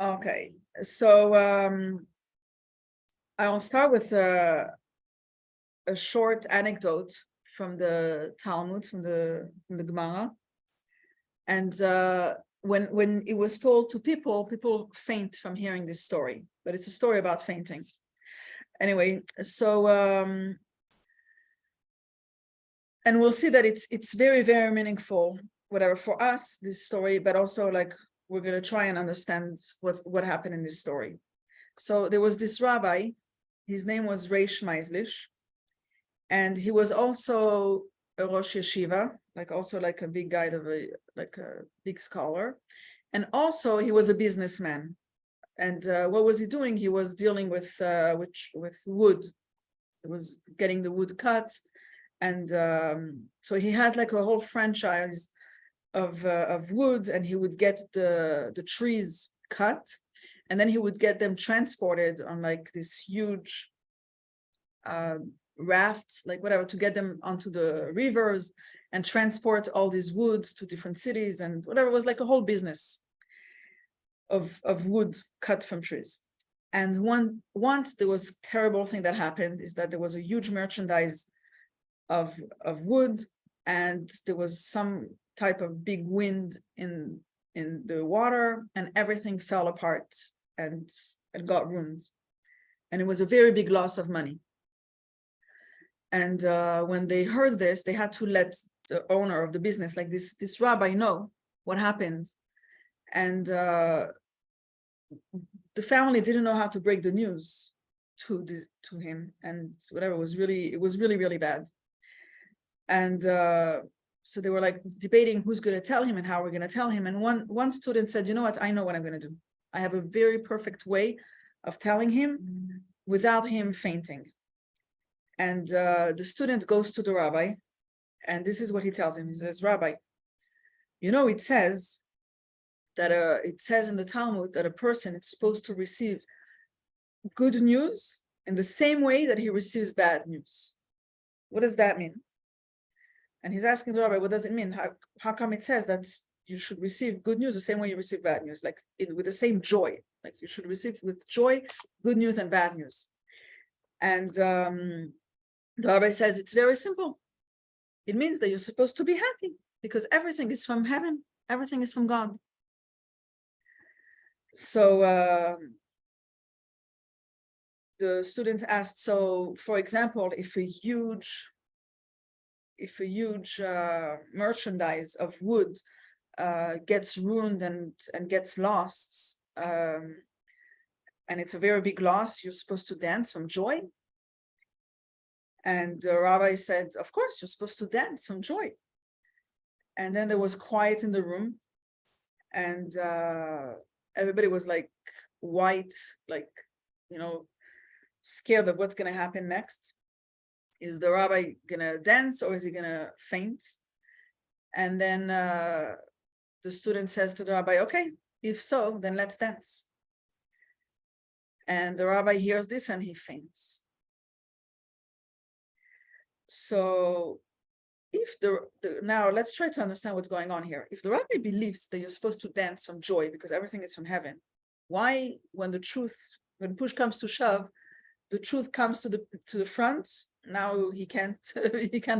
Okay, so I'll start with a short anecdote from the Talmud, from the Gemara. And when it was told to people, people faint from hearing this story. But it's a story about fainting. Anyway, so and we'll see that it's very, very meaningful, whatever, for us, this story, but also like we're gonna try and understand what happened in this story. So there was this rabbi, his name was Reish Meislish, and he was also a Rosh Yeshiva, like also like a big guy, like a big scholar. And also he was a businessman. And what was he doing? He was dealing with wood. He was getting the wood cut. And so he had like a whole franchise of wood, and he would get the trees cut, and then he would get them transported on like this huge rafts, like whatever, to get them onto the rivers and transport all this wood to different cities and whatever. It was like a whole business of wood cut from trees. And once there was a terrible thing that happened, is that there was a huge merchandise of wood, and there was some type of big wind in the water, and everything fell apart and it got ruined. And it was a very big loss of money. And when they heard this, they had to let the owner of the business, like this rabbi, know what happened. And the family didn't know how to break the news to him, and whatever, it was really, really bad. And so they were like debating who's going to tell him and how we're going to tell him. And one student said, you know what, I know what I'm going to do. I have a very perfect way of telling him without him fainting. And the student goes to the rabbi, and this is what he tells him. He says, Rabbi, you know, it says that it says in the Talmud that a person is supposed to receive good news in the same way that he receives bad news. What does that mean? And he's asking the rabbi, what does it mean? How come it says that you should receive good news the same way you receive bad news, like with the same joy? Like you should receive with joy good news and bad news. And the rabbi says it's very simple. It means that you're supposed to be happy because everything is from heaven, everything is from God. So the student asked, so for example, if a huge merchandise of wood gets ruined and gets lost, and it's a very big loss, you're supposed to dance from joy? And the rabbi said, of course, you're supposed to dance from joy. And then there was quiet in the room, and everybody was like white, like, you know, scared of what's going to happen next. Is the rabbi gonna dance or is he gonna faint? And then the student says to the rabbi, okay, if so, then let's dance. And the rabbi hears this and he faints. So if now let's try to understand what's going on here. If the rabbi believes that you're supposed to dance from joy because everything is from heaven, why, when push comes to shove, the truth comes to the front, now he can't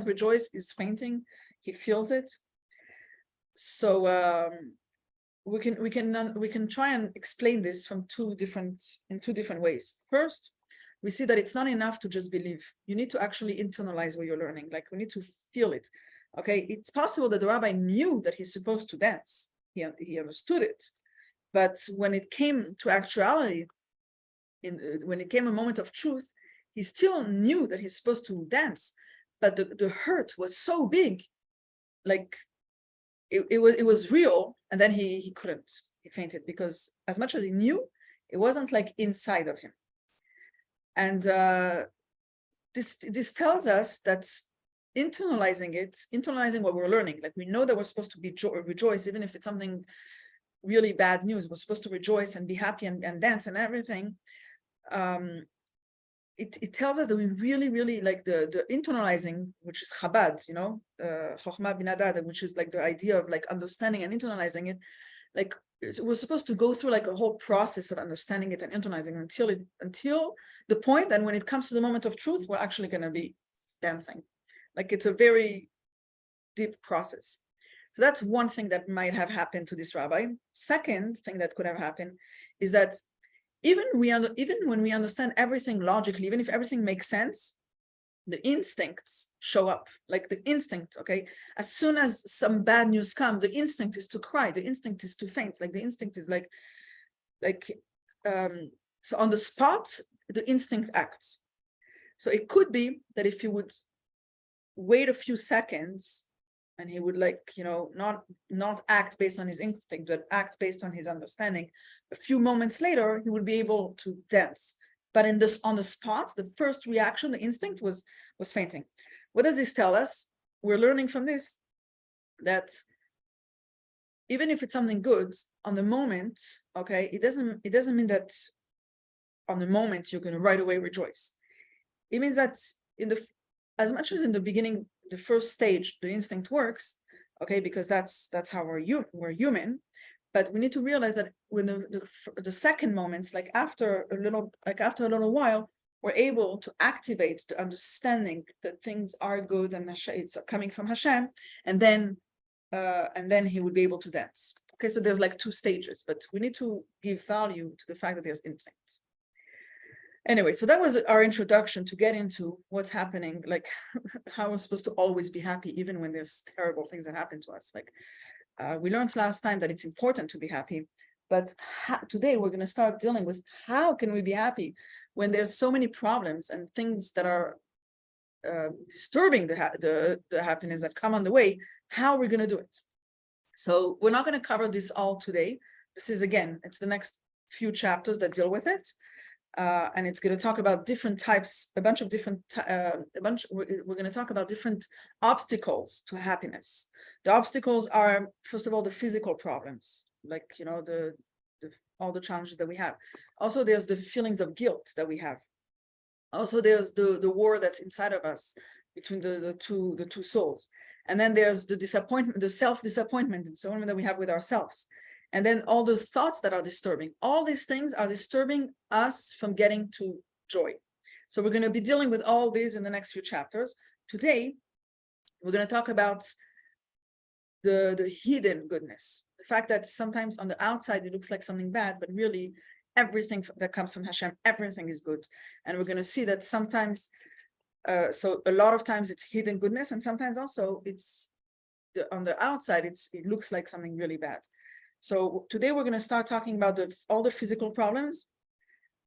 rejoice, he's fainting, he feels it? So we can try and explain this in two different ways. First, we see that it's not enough to just believe. You need to actually internalize what you're learning. Like, we need to feel it. Okay, it's possible that the rabbi knew that he's supposed to dance. He understood it. But when it came to actuality, when it came a moment of truth, he still knew that he's supposed to dance. But the hurt was so big, like it was real. And then he couldn't. He fainted because as much as he knew, it wasn't like inside of him. And this tells us that internalizing what we're learning, like we know that we're supposed to rejoice, even if it's something really bad news. We're supposed to rejoice and be happy and dance and everything. It tells us that we really, really like the internalizing, which is Chabad, Chokhmah bin Adad, which is like the idea of like understanding and internalizing it. like we're supposed to go through like a whole process of understanding it and internalizing until the point that when it comes to the moment of truth, we're actually going to be dancing. Like it's a very deep process. So that's one thing that might have happened to this rabbi. Second thing that could have happened is that even when we understand everything logically, even if everything makes sense, the instincts show up. Like the instinct, okay? As soon as some bad news comes, the instinct is to cry, the instinct is to faint. Like the instinct is so on the spot, the instinct acts. So it could be that if you would wait a few seconds and he would not act based on his instinct, but act based on his understanding, a few moments later, he would be able to dance. But on the spot, the first reaction, the instinct was fainting. What does this tell us? We're learning from this that even if it's something good, on the moment, okay, it doesn't mean that on the moment you're going to right away rejoice. It means that as much as in the beginning, the first stage, the instinct works, okay, because that's how we're human. But we need to realize that when the second moments, like after a little while, we're able to activate the understanding that things are good and it's coming from Hashem, and then he would be able to dance. Okay, so there's like two stages, but we need to give value to the fact that there's instincts. Anyway, so that was our introduction to get into what's happening, like how we're supposed to always be happy, even when there's terrible things that happen to us. Like we learned last time that it's important to be happy, but today we're going to start dealing with how can we be happy when there's so many problems and things that are disturbing the happiness that come on the way. How are we going to do it? So we're not going to cover this all today. This is, again, it's the next few chapters that deal with it. And it's going to talk about different types, we're going to talk about different obstacles to happiness. The obstacles are, first of all, the physical problems, like, all the challenges that we have. Also, there's the feelings of guilt that we have. Also, there's the war that's inside of us between the two souls. And then there's the disappointment, the self-disappointment, and so on that we have with ourselves. And then all the thoughts that are disturbing. All these things are disturbing us from getting to joy. So we're going to be dealing with all these in the next few chapters. Today, we're going to talk about the hidden goodness. The fact that sometimes on the outside, it looks like something bad, but really everything that comes from Hashem, everything is good. And we're going to see that sometimes, so a lot of times it's hidden goodness, and sometimes also it's on the outside, it looks like something really bad. So today we're going to start talking about all the physical problems,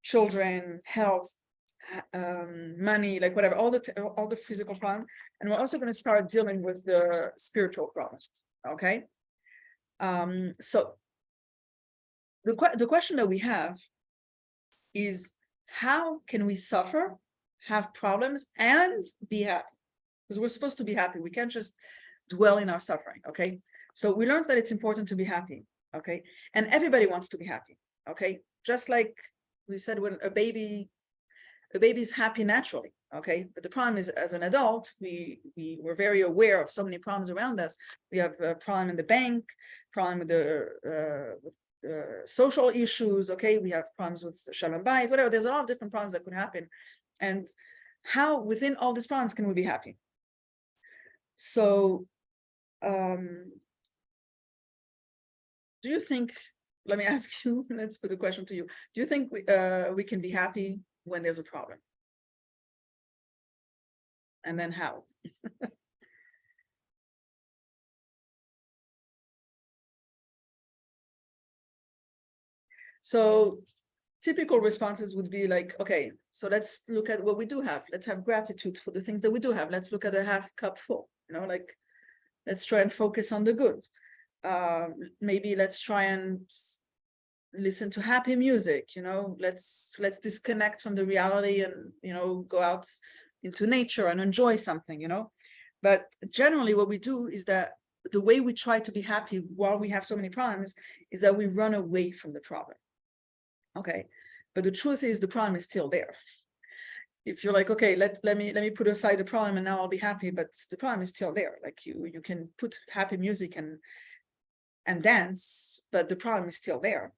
children, health, money, like whatever, all the physical problems. And we're also going to start dealing with the spiritual problems. Okay. So the question that we have is, how can we suffer, have problems, and be happy? Because we're supposed to be happy. We can't just dwell in our suffering. Okay. So we learned that it's important to be happy. Okay. And everybody wants to be happy. Okay. Just like we said, when a baby's happy naturally. Okay. But the problem is, as an adult, we're very aware of so many problems around us. We have a problem in the bank, problem with the social issues. Okay. We have problems with shalom bayit, whatever. There's a lot of different problems that could happen. And how within all these problems can we be happy? So, do you think, let me ask you, let's put a question to you. Do you think we can be happy when there's a problem? And then how? So typical responses would be like, okay, so let's look at what we do have. Let's have gratitude for the things that we do have. Let's look at the half cup full, like let's try and focus on the good. Maybe let's try and listen to happy music, let's disconnect from the reality and, go out into nature and enjoy something, But generally what we do is that the way we try to be happy while we have so many problems is that we run away from the problem. Okay. But the truth is the problem is still there. If you're like, okay, let me put aside the problem and now I'll be happy, but the problem is still there. Like you can put happy music and and dance, but the problem is still there.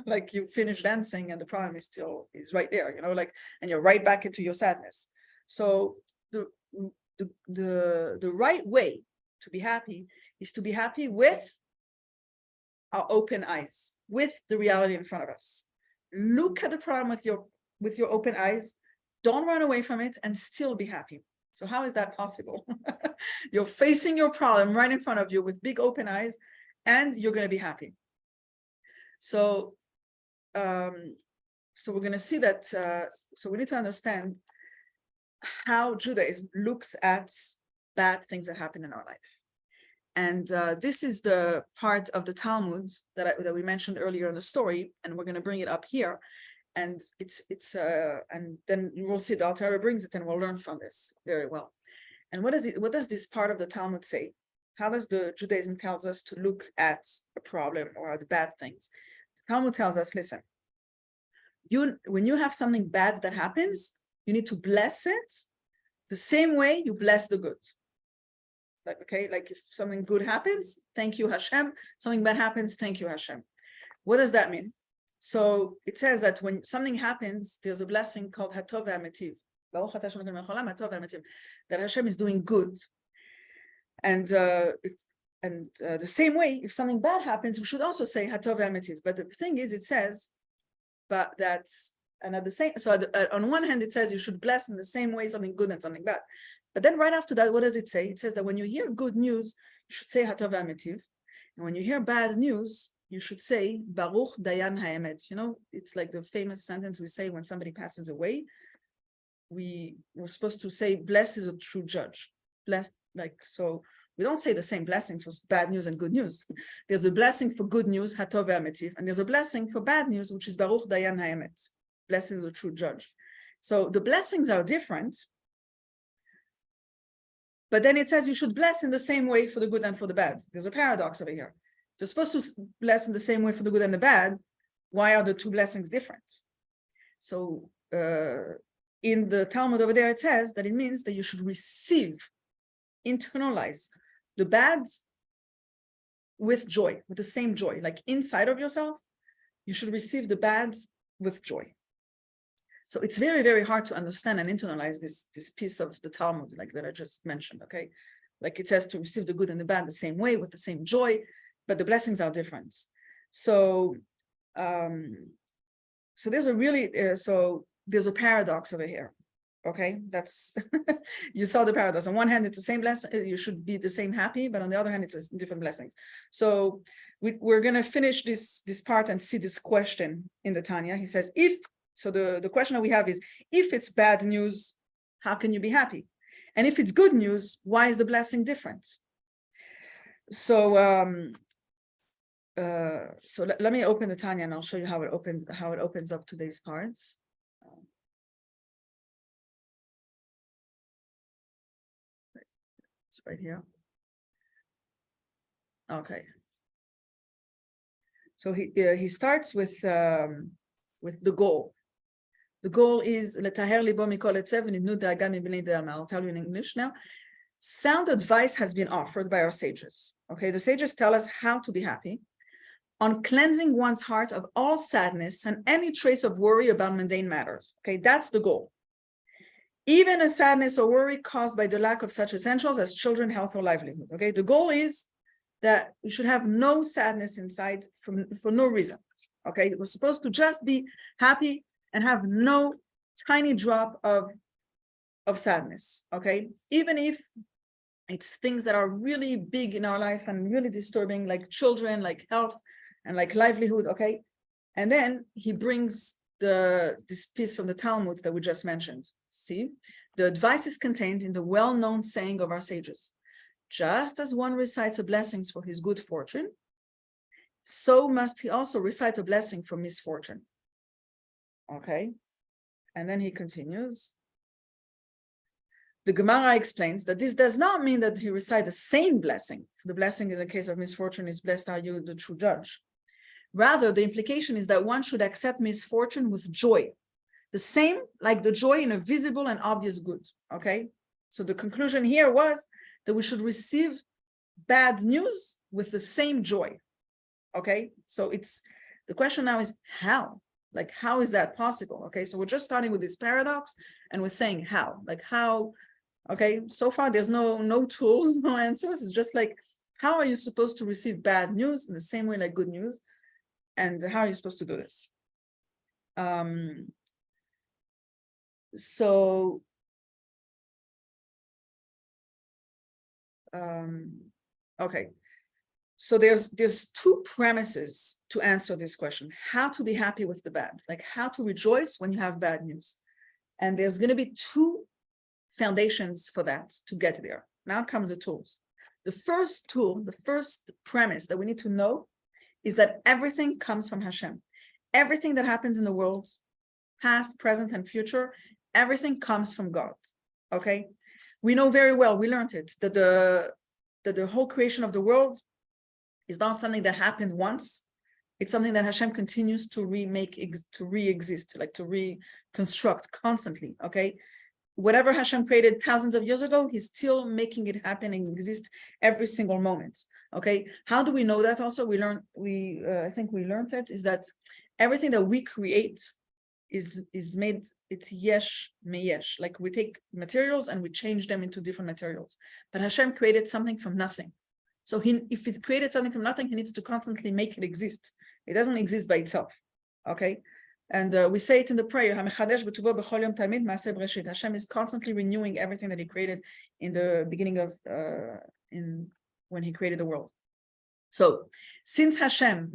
Like you finish dancing and the problem is right there, like, and you're right back into your sadness. So the right way to be happy is to be happy with our open eyes, with the reality in front of us. Look at the problem with your open eyes. Don't run away from it and still be happy. So how is that possible? You're facing your problem right in front of you with big open eyes, and you're going to be happy. So we're going to see that. So we need to understand how Judaism looks at bad things that happen in our life. And this is the part of the Talmud that we mentioned earlier in the story, and we're going to bring it up here. And and then you will see the Alter Rebbe brings it, and we'll learn from this very well. And what does this part of the Talmud say? How does the Judaism tells us to look at a problem or the bad things? The Talmud tells us, listen, when you have something bad that happens, you need to bless it the same way you bless the good. Like if something good happens, thank you Hashem. Something bad happens, thank you Hashem. What does that mean? So it says that when something happens, there's a blessing called Hatov V'Ametiv. That Hashem is doing good. And the same way, if something bad happens, we should also say Hatov V'Ametiv. But the thing is, it says, but that's, and at the same, so on one hand, it says you should bless in the same way something good and something bad. But then right after that, what does it say? It says that when you hear good news, you should say Hatov V'Ametiv. And when you hear bad news, you should say Baruch Dayan Ha'emet. It's like the famous sentence we say when somebody passes away. We're supposed to say, blessed is a true judge. Blessed, so we don't say the same blessings for bad news and good news. There's a blessing for good news, Hatov V'Ametiv, and there's a blessing for bad news, which is Baruch Dayan Ha'emet. Blessed is a true judge. So the blessings are different. But then it says you should bless in the same way for the good and for the bad. There's a paradox over here. If you're supposed to bless in the same way for the good and the bad, why are the two blessings different? So in the Talmud over there, it says that it means that you should receive, internalize the bad with joy, with the same joy. Like inside of yourself, you should receive the bad with joy. So it's very, very hard to understand and internalize this piece of the Talmud, like that I just mentioned, okay? Like it says to receive the good and the bad the same way, with the same joy, but the blessings are different. So, so there's a paradox over here, okay? That's, you saw the paradox. On one hand, it's the same blessing, you should be the same happy, but on the other hand, it's different blessings. So we're gonna finish this part and see this question in the Tanya. He says, so the question that we have is, if it's bad news, how can you be happy? And if it's good news, why is the blessing different? So let me open the Tanya and I'll show you how it opens up today's parts. It's right here. Okay. So he starts with the goal. The goal is, I'll tell you in English now. Sound advice has been offered by our sages. Okay, the sages tell us how to be happy on cleansing one's heart of all sadness and any trace of worry about mundane matters. Okay, that's the goal. Even a sadness or worry caused by the lack of such essentials as children, health, or livelihood. Okay, the goal is that we should have no sadness inside for no reason. Okay, we're supposed to just be happy and have no tiny drop of sadness. Okay, even if it's things that are really big in our life and really disturbing, like children, like health, and like livelihood. Okay, and then he brings this piece from the Talmud that we just mentioned. See, the advice is contained in the well-known saying of our sages: just as one recites a blessing for his good fortune, so must he also recite a blessing for misfortune. Okay, and then he continues. The Gemara explains that this does not mean that he recites the same blessing. The blessing in the case of misfortune is, blessed are you, the true judge. Rather, the implication is that one should accept misfortune with joy. The same like the joy in a visible and obvious good. Okay, so the conclusion here was that we should receive bad news with the same joy. Okay, so the question now is how? Like, how is that possible? Okay, so we're just starting with this paradox and we're saying how, like how, okay, so far there's no tools, no answers. It's just like, how are you supposed to receive bad news in the same way like good news? And how are you supposed to do this? Okay, so there's two premises to answer this question: how to be happy with the bad, like how to rejoice when you have bad news. And there's going to be two foundations for that to get there. Now comes the tools. The first tool, the first premise that we need to know is that everything comes from Hashem. Everything that happens in the world, past, present, and future, everything comes from God. Okay, we know very well, we learned it, that the whole creation of the world is not something that happened once. It's something that Hashem continues to re-exist, like to reconstruct constantly. Okay, whatever Hashem created thousands of years ago, he's still making it happen and exist every single moment. Okay, how do we know that? Also, I think we learned it, is that everything that we create is made, it's yesh meyesh, like we take materials and we change them into different materials. But Hashem created something from nothing. So if it created something from nothing, he needs to constantly make it exist. It doesn't exist by itself. Okay, and we say it in the prayer, Hashem is constantly renewing everything that he created in the beginning of when he created the world. So since Hashem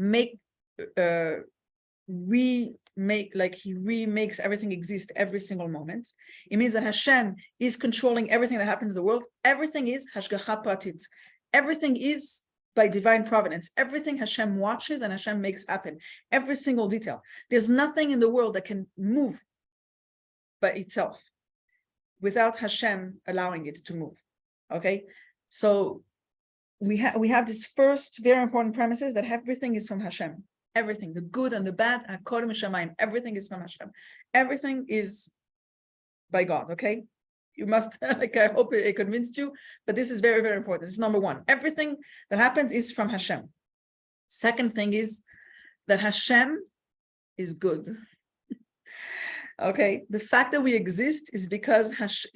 he remakes everything exist every single moment, it means that Hashem is controlling everything that happens in the world. Everything is hashgacha pratit. Everything is by divine providence. Everything Hashem watches and Hashem makes happen. Every single detail. There's nothing in the world that can move by itself without Hashem allowing it to move. Okay, so we have this first very important premises that everything is from Hashem. Everything, the good and the bad, everything is from Hashem. Everything is by God. Okay, you must, like, I hope it convinced you, but this is very, very important. This is number one. Everything that happens is from Hashem. Second thing is that Hashem is good. Okay, the fact that we exist is because Hashem.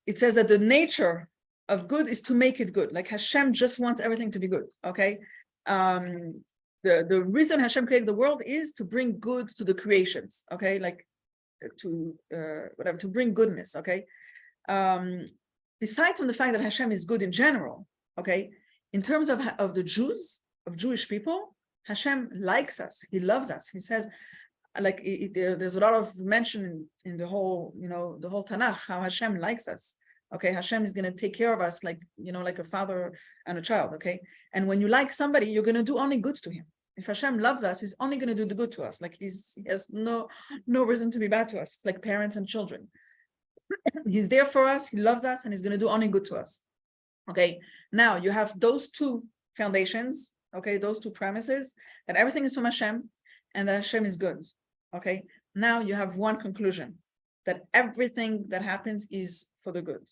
It says that the nature of good is to make it good. Like Hashem just wants everything to be good. Okay, the reason Hashem created the world is to bring good to the creations. Okay, like to bring goodness. Okay, besides from the fact that Hashem is good in general. Okay, in terms of the Jews, of Jewish people, Hashem likes us. He loves us. He says, like there's a lot of mention in the whole, the whole Tanakh, how Hashem likes us. Okay, Hashem is going to take care of us like, like a father and a child. Okay, and when you like somebody, you're going to do only good to him. If Hashem loves us, he's only going to do the good to us. Like he has no reason to be bad to us, like parents and children. He's there for us, he loves us, and he's going to do only good to us. Okay, now you have those two foundations, okay, those two premises, that everything is from Hashem and that Hashem is good. Okay, now you have one conclusion, that everything that happens is for the good.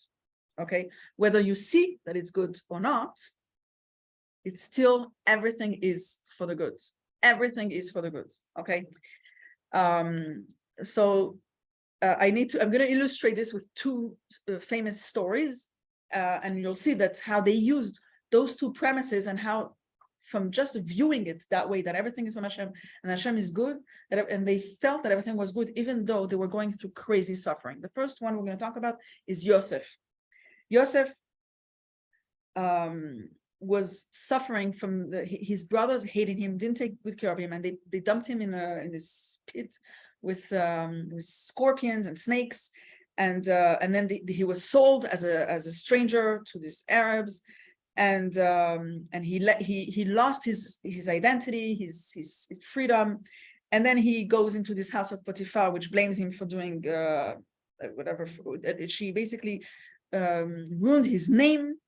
Okay, whether you see that it's good or not, it's still, everything is for the good. Everything is for the good. Okay, so I'm going to illustrate this with two famous stories, and you'll see that how they used those two premises, and how from just viewing it that way, that everything is from Hashem and Hashem is good, and they felt that everything was good, even though they were going through crazy suffering. The first one we're going to talk about is Yosef. Yosef was suffering from his brothers hated him, didn't take good care of him, and they dumped him in this pit with scorpions and snakes, and then he was sold as a stranger to these Arabs. And he lost his identity, his freedom, and then he goes into this house of Potiphar, which blames him for doing whatever. She basically ruined his name,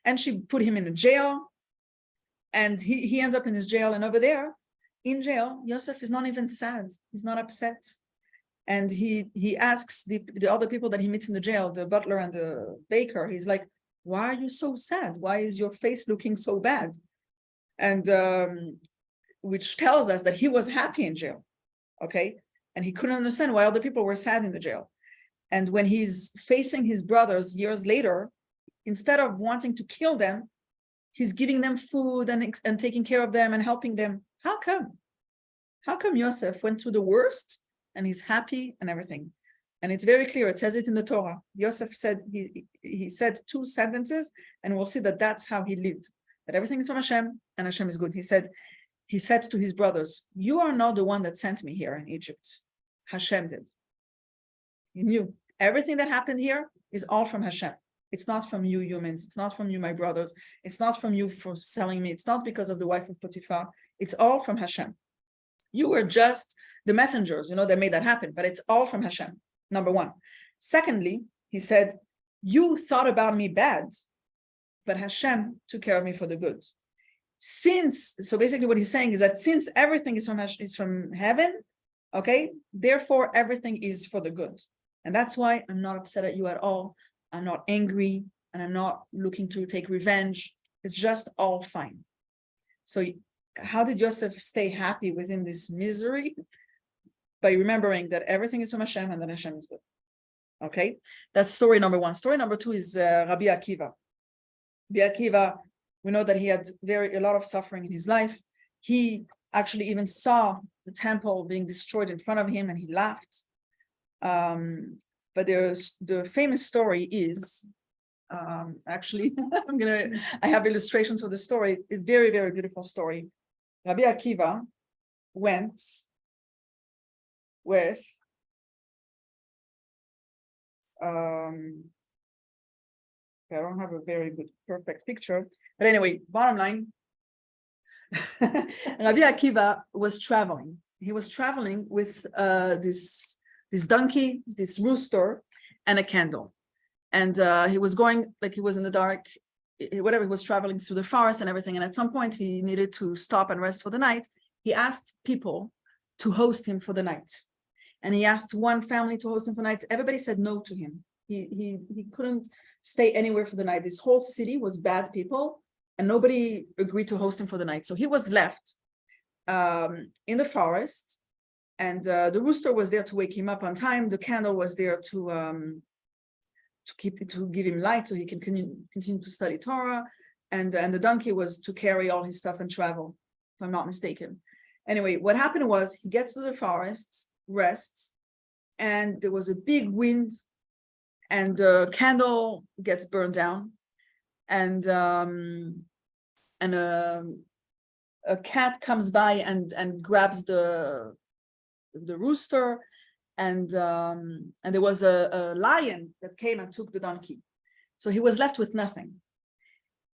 and she put him in a jail, and he ends up in his jail. And over there, in jail, Yosef is not even sad; he's not upset, and he asks the other people that he meets in the jail, the butler and the baker. He's like, why are you so sad? Why is your face looking so bad? And which tells us that he was happy in jail, okay? And he couldn't understand why other people were sad in the jail. And when he's facing his brothers years later, instead of wanting to kill them, he's giving them food and taking care of them and helping them. How come? How come Yosef went through the worst and he's happy and everything? And it's very clear. It says it in the Torah. Yosef said, he said two sentences, and we'll see that that's how he lived. That everything is from Hashem and Hashem is good. He said to his brothers, you are not the one that sent me here in Egypt. Hashem did. He knew everything that happened here is all from Hashem. It's not from you humans. It's not from you, my brothers. It's not from you for selling me. It's not because of the wife of Potiphar. It's all from Hashem. You were just the messengers, that made that happen, but it's all from Hashem, number one. Secondly, he said, you thought about me bad, but Hashem took care of me for the good. So basically what he's saying is that since everything is from heaven, okay, therefore everything is for the good. And that's why I'm not upset at you at all. I'm not angry, and I'm not looking to take revenge. It's just all fine. So how did Joseph stay happy within this misery? By remembering that everything is from Hashem and that Hashem is good. Okay, that's story number one. Story number two is Rabbi Akiva. Rabbi Akiva, we know that he had a lot of suffering in his life. He actually even saw the temple being destroyed in front of him, and he laughed. But the famous story is, actually, I have illustrations for the story. It's a very, very beautiful story. Rabbi Akiva went with, I don't have a very good, perfect picture. But anyway, bottom line, Rabbi Akiva was traveling. He was traveling with this donkey, this rooster, and a candle. And he was going, like he was in the dark, whatever, he was traveling through the forest and everything. And at some point he needed to stop and rest for the night. He asked people to host him for the night. And he asked one family to host him for the night. Everybody said no to him. He couldn't stay anywhere for the night. This whole city was bad people, and nobody agreed to host him for the night. So he was left in the forest. And the rooster was there to wake him up on time. The candle was there to give him light so he can continue to study Torah. And the donkey was to carry all his stuff and travel, if I'm not mistaken. Anyway, what happened was he gets to the forest, rests, and there was a big wind, and the candle gets burned down, and a cat comes by and grabs the rooster, and there was a lion that came and took the donkey. So he was left with nothing.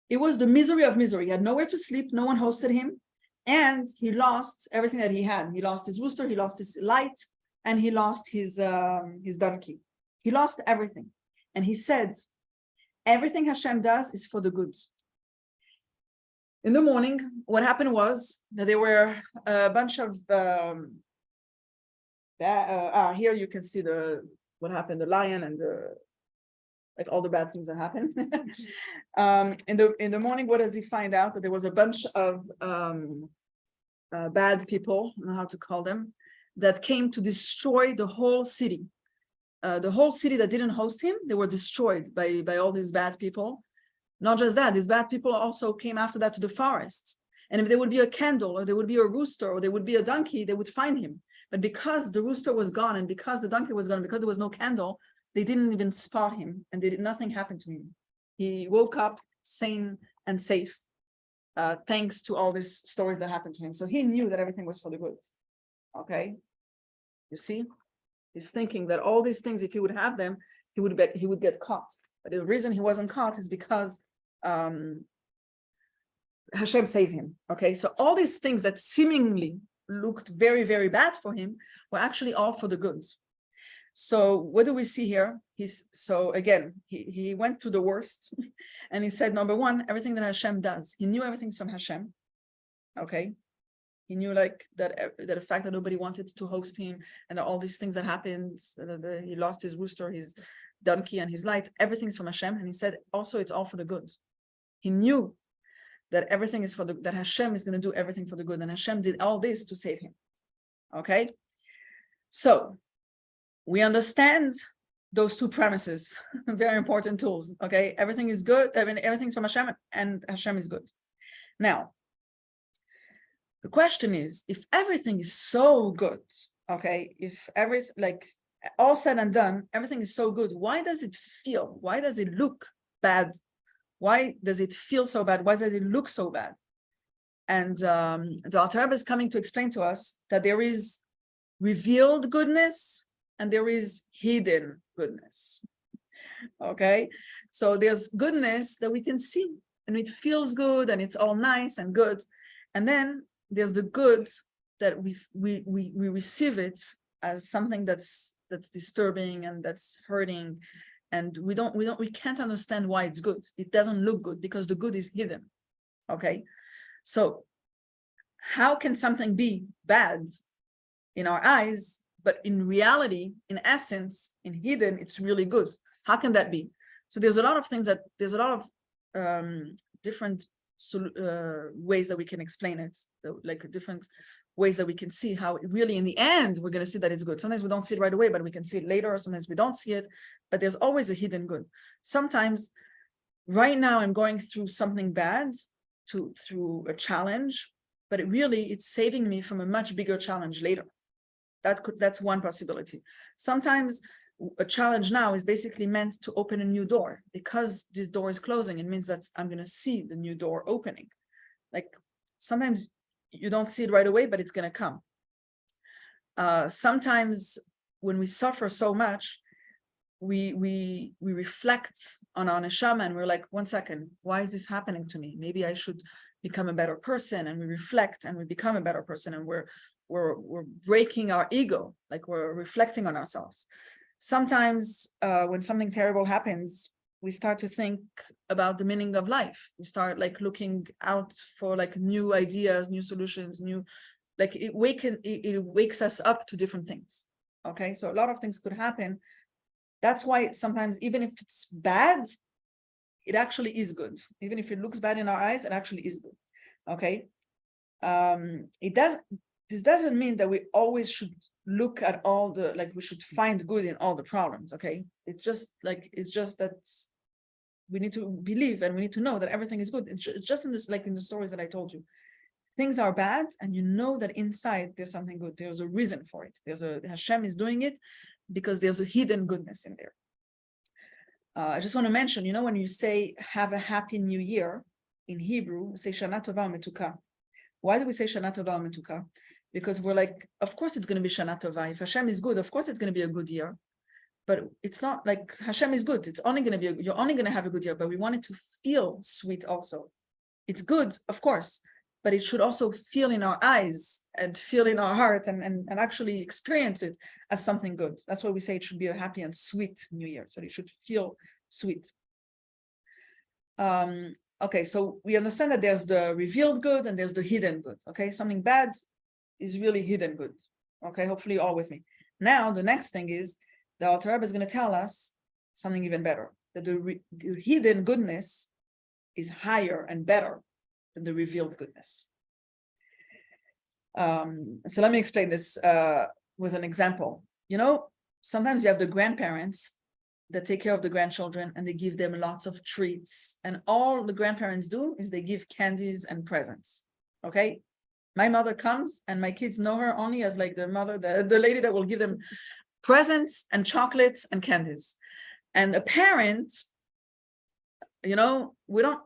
It was the misery of misery. He had nowhere to sleep. No one hosted him. And he lost everything that he had. He lost his rooster, he lost his light, and he lost his donkey. He lost everything. And he said, everything Hashem does is for the good. In the morning, what happened was that there were a bunch of here you can see what happened, the lion and all the bad things that happened. In the morning, what does he find out? That there was a bunch of bad people, I don't know how to call them, that came to destroy the whole city. The whole city that didn't host him, they were destroyed by all these bad people. Not just that, these bad people also came after that to the forest. And if there would be a candle, or there would be a rooster, or there would be a donkey, they would find him. But because the rooster was gone, and because the donkey was gone, because there was no candle, they didn't even spot him, and nothing happened to him. He woke up sane and safe, thanks to all these stories that happened to him. So he knew that everything was for the good. Okay, you see, he's thinking that all these things, if he would have them, he would get caught. But the reason he wasn't caught is because Hashem saved him. Okay, so all these things that seemingly looked very, very bad for him were actually all for the good. So what do we see here? He went through the worst, and he said, number one, everything that Hashem does, he knew everything's from Hashem. Okay, he knew that the fact that nobody wanted to host him, and all these things that happened, he lost his rooster, his donkey and his light, everything's from Hashem. And he said, also, it's all for the good. He knew that everything is that Hashem is going to do everything for the good. And Hashem did all this to save him. Okay. So we understand those two premises, very important tools. Okay. Everything is good. I mean, everything's from Hashem and Hashem is good. Now, the question is, if everything is so good, okay, if everything, like all said and done, everything is so good, why does it feel? Why does it look bad? Why does it feel so bad? Why does it look so bad? And the Alter Rebbe is coming to explain to us that there is revealed goodness and there is hidden goodness. Okay, so there's goodness that we can see and it feels good and it's all nice and good. And then there's the good that we receive it as something that's disturbing and that's hurting, and we can't understand why it's good. It doesn't look good because the good is hidden. Okay, so how can something be bad in our eyes, but in reality, in essence, in hidden, it's really good? How can that be? So there's a lot of things there's a lot of different ways that we can explain it, like different ways that we can see how really in the end we're going to see that it's good. Sometimes we don't see it right away, but we can see it later. Sometimes we don't see it, but there's always a hidden good. Sometimes right now I'm going through something bad, through a challenge, but it's saving me from a much bigger challenge later. That's one possibility. Sometimes a challenge now is basically meant to open a new door. Because this door is closing, it means that I'm going to see the new door opening. Like sometimes you don't see it right away, but it's going to come. Sometimes when we suffer so much, we reflect on our neshama and we're like, 1 second, why is this happening to me? Maybe I should become a better person. And we reflect and we become a better person, and we're breaking our ego, like we're reflecting on ourselves. Sometimes when something terrible happens, we start to think about the meaning of life. We start like looking out for like new ideas, new solutions, it wakes us up to different things. Okay, so a lot of things could happen. That's why sometimes even if it's bad, it actually is good. Even if it looks bad in our eyes, it actually is good. Okay, this doesn't mean that we always should look at all we should find good in all the problems. Okay, it's just that we need to believe and we need to know that everything is good. It's just in this, like in the stories that I told you, things are bad and you know that inside there's something good. There's a reason for it. Hashem is doing it because there's a hidden goodness in there. I just want to mention, when you say have a happy new year in Hebrew, we say Shana Tova U'Metuka. Why do we say Shana Tova U'Metuka? Because we're like, of course it's going to be Shana Tova. If Hashem is good, of course it's going to be a good year. But it's not like Hashem is good. It's only going to be, you're only going to have a good year, but we want it to feel sweet also. It's good, of course, but it should also feel in our eyes and feel in our heart and actually experience it as something good. That's why we say it should be a happy and sweet new year. So it should feel sweet. Okay, so we understand that there's the revealed good and there's the hidden good. Okay, something bad is really hidden good. Okay, hopefully you're all with me. Now, the next thing is the Alter Rebbe is going to tell us something even better, that the hidden goodness is higher and better than the revealed goodness. So let me explain this with an example. Sometimes you have the grandparents that take care of the grandchildren and they give them lots of treats. And all the grandparents do is they give candies and presents. Okay. My mother comes and my kids know her only as like the mother, the lady that will give them presents and chocolates and candies. And a parent, we don't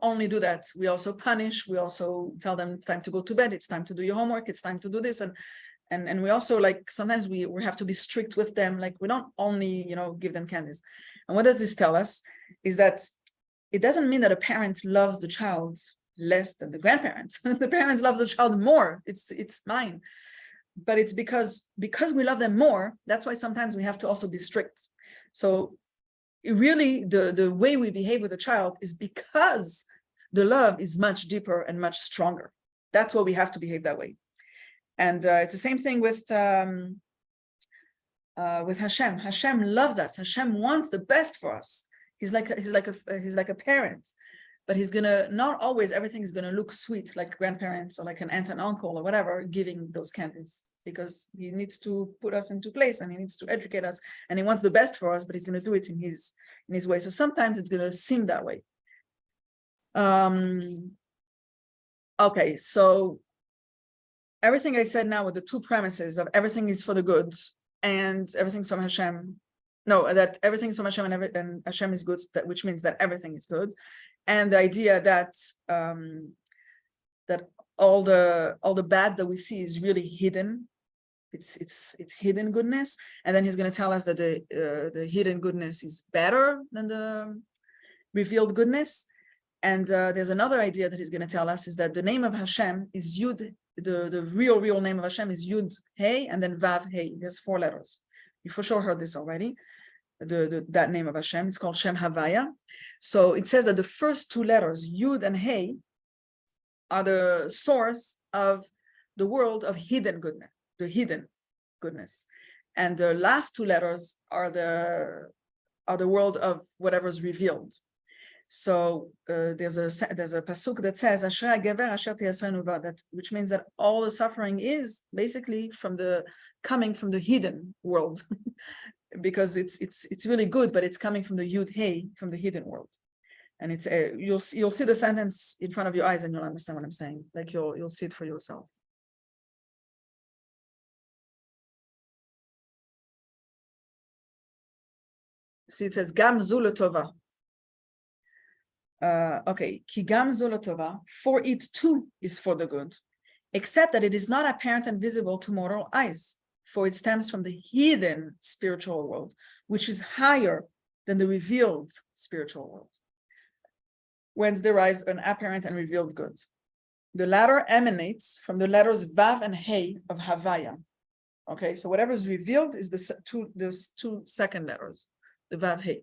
only do that. We also punish. We also tell them it's time to go to bed. It's time to do your homework. It's time to do this. And we also sometimes we have to be strict with them. Like we don't only, give them candies. And what does this tell us is that it doesn't mean that a parent loves the child less than the grandparents. The parents love the child more. It's mine. But it's because we love them more. That's why sometimes we have to also be strict. So really the way we behave with a child is because the love is much deeper and much stronger. That's why we have to behave that way. And it's the same thing with with Hashem. Hashem loves us. Hashem wants the best for us. He's like a parent, but he's gonna not always everything is gonna look sweet like grandparents or like an aunt and uncle or whatever giving those candies, because he needs to put us into place and he needs to educate us and he wants the best for us, but he's gonna do it in his way. So sometimes it's gonna seem that way. Okay, so everything I said now with the two premises of everything is for the good and everything's from Hashem. No, that everything's from Hashem and Hashem is good, which means that everything is good. And the idea that that all the bad that we see is really hidden. It's hidden goodness. And then he's going to tell us that the hidden goodness is better than the revealed goodness. And there's another idea that he's going to tell us is that the name of Hashem is Yud. The real name of Hashem is Yud Hey and then Vav Hey. There's 4 letters. You for sure heard this already. That name of Hashem, it's called Shem Havaya. So it says that the first 2 letters, Yud and Hey, are the source of the world of hidden goodness, the hidden goodness. And the last 2 letters are the world of whatever's revealed. So there's a pasuk that says Asher Gever Asher Tiyasenuva, that which means that all the suffering is basically coming from the hidden world, because it's really good, but it's coming from the Yud Hey, from the hidden world. And it's you'll see the sentence in front of your eyes and you'll understand what I'm saying. Like you'll see it for yourself. See, it says Gam Zu L'Tova. Okay, Ki Gam Zu L'Tova, for it too is for the good, except that it is not apparent and visible to mortal eyes, for it stems from the hidden spiritual world, which is higher than the revealed spiritual world, whence derives an apparent and revealed good. The latter emanates from the letters Vav and Hey of Havaya. Okay, so whatever is revealed is the 2 second letters, the Vav Hey.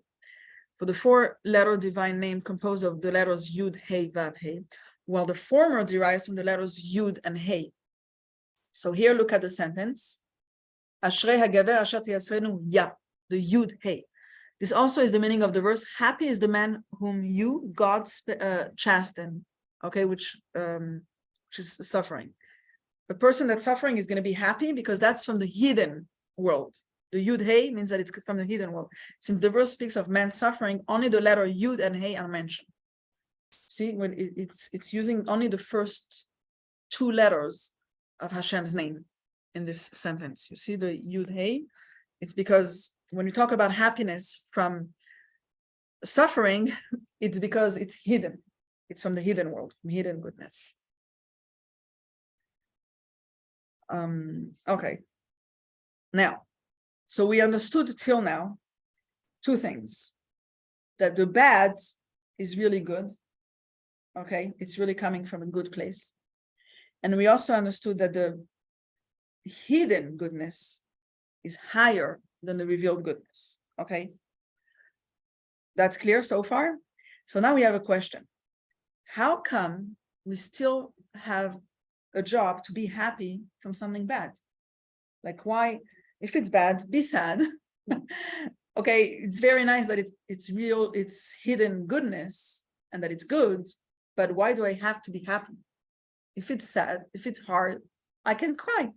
For the 4-letter divine name composed of the letters Yud, Hey, Vav, Hey, while the former derives from the letters Yud and Hey. So here, look at the sentence. Ashrei HaGaver Asher Tiyasrenu Ya, the Yud, Hey. This also is the meaning of the verse, happy is the man whom you, God, chasten, okay, which is suffering. A person that's suffering is going to be happy because that's from the hidden world. The Yud Hey means that it's from the hidden world. Since the verse speaks of man suffering, only the letter Yud and Hey are mentioned. See, when it's using only the first 2 letters of Hashem's name in this sentence. You see the Yud Hey? It's because when you talk about happiness from suffering, it's because it's hidden. It's from the hidden world, from hidden goodness. Okay. Now, so we understood till now 2 things. That the bad is really good. Okay, it's really coming from a good place. And we also understood that the hidden goodness is higher than the revealed goodness. Okay, that's clear so far? So now we have a question. How come we still have a job to be happy from something bad? Like, why? If it's bad, be sad. Okay, it's very nice that it's hidden goodness and that it's good, but why do I have to be happy? If it's sad, if it's hard, I can cry.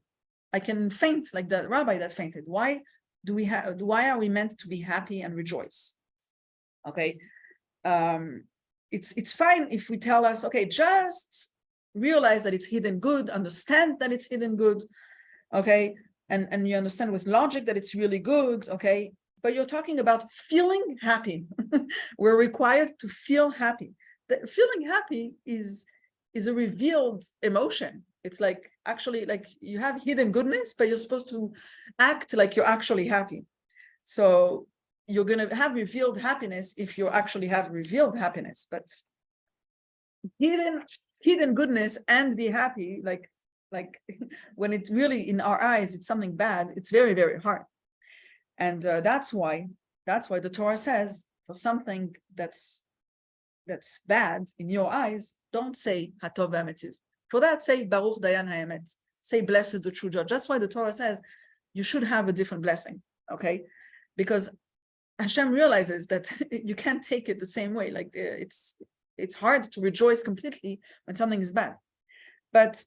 I can faint like the rabbi that fainted. Why are we meant to be happy and rejoice? Okay, it's fine if we tell us, okay, just realize that it's hidden good, understand that it's hidden good, okay, and you understand with logic that it's really good, okay, but you're talking about feeling happy. We're required to feel happy. Feeling happy is a revealed emotion. It's like, actually, like you have hidden goodness, but you're supposed to act like you're actually happy. So you're going to have revealed happiness if you actually have revealed happiness, but hidden goodness and be happy, like when it really in our eyes it's something bad, it's very, very hard. And that's why the Torah says, for something that's bad in your eyes, don't say Hatov v'Ametiv. For that, say Baruch Dayan Ha'emet. Say blessed the true judge. That's why the Torah says you should have a different blessing. okay? Because Hashem realizes that you can't take it the same way. Like it's hard to rejoice completely when something is bad. But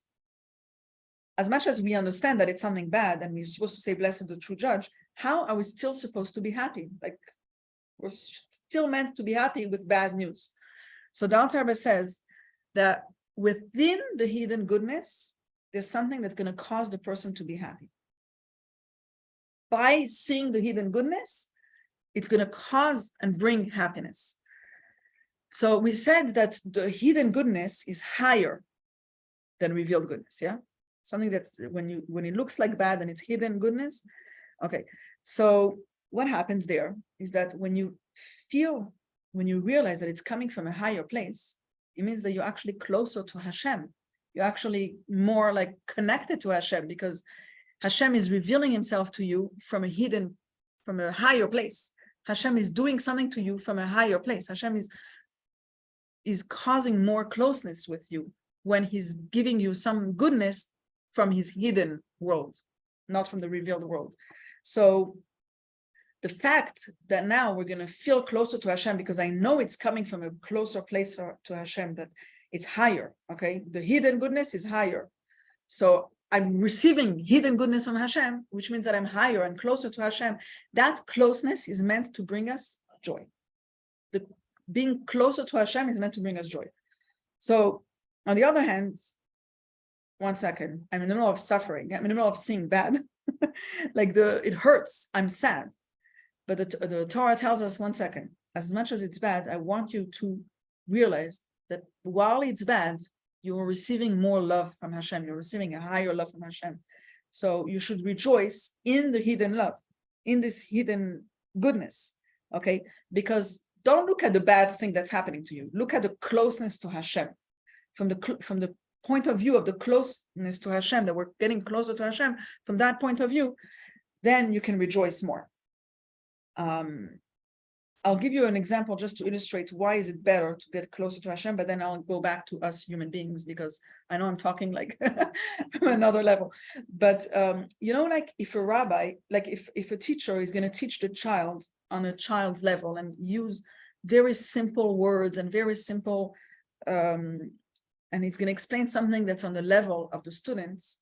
as much as we understand that it's something bad and we're supposed to say, blessed the true judge, how are we still supposed to be happy? Like we're still meant to be happy with bad news. So the Alter Rebbe says that within the hidden goodness, there's something that's going to cause the person to be happy. By seeing the hidden goodness, it's going to cause and bring happiness. So we said that the hidden goodness is higher than revealed goodness, yeah? Something that's when it looks like bad and it's hidden goodness. Okay, so what happens there is that when you realize that it's coming from a higher place, it means that you're actually closer to Hashem. You're actually more like connected to Hashem, because Hashem is revealing himself to you from a higher place. Hashem is doing something to you from a higher place. Hashem is causing more closeness with you when he's giving you some goodness from his hidden world, not from the revealed world. So the fact that now we're going to feel closer to Hashem because I know it's coming from a closer place to Hashem, that it's higher, okay? The hidden goodness is higher. So I'm receiving hidden goodness from Hashem, which means that I'm higher and closer to Hashem. That closeness is meant to bring us joy. The being closer to Hashem is meant to bring us joy. So on the other hand, one second, I'm in the middle of suffering. I'm in the middle of seeing bad. Like it hurts. I'm sad. But the Torah tells us, one second, as much as it's bad, I want you to realize that while it's bad, you are receiving more love from Hashem. You're receiving a higher love from Hashem. So you should rejoice in the hidden love, in this hidden goodness, okay? Because don't look at the bad thing that's happening to you. Look at the closeness to Hashem. From the point of view of the closeness to Hashem, that we're getting closer to Hashem, from that point of view, then you can rejoice more. I'll give you an example just to illustrate why is it better to get closer to Hashem, but then I'll go back to us human beings, because I know I'm talking like from another level. But like if a rabbi, like if a teacher is going to teach the child on a child's level and use very simple words and very simple, and he's going to explain something that's on the level of the students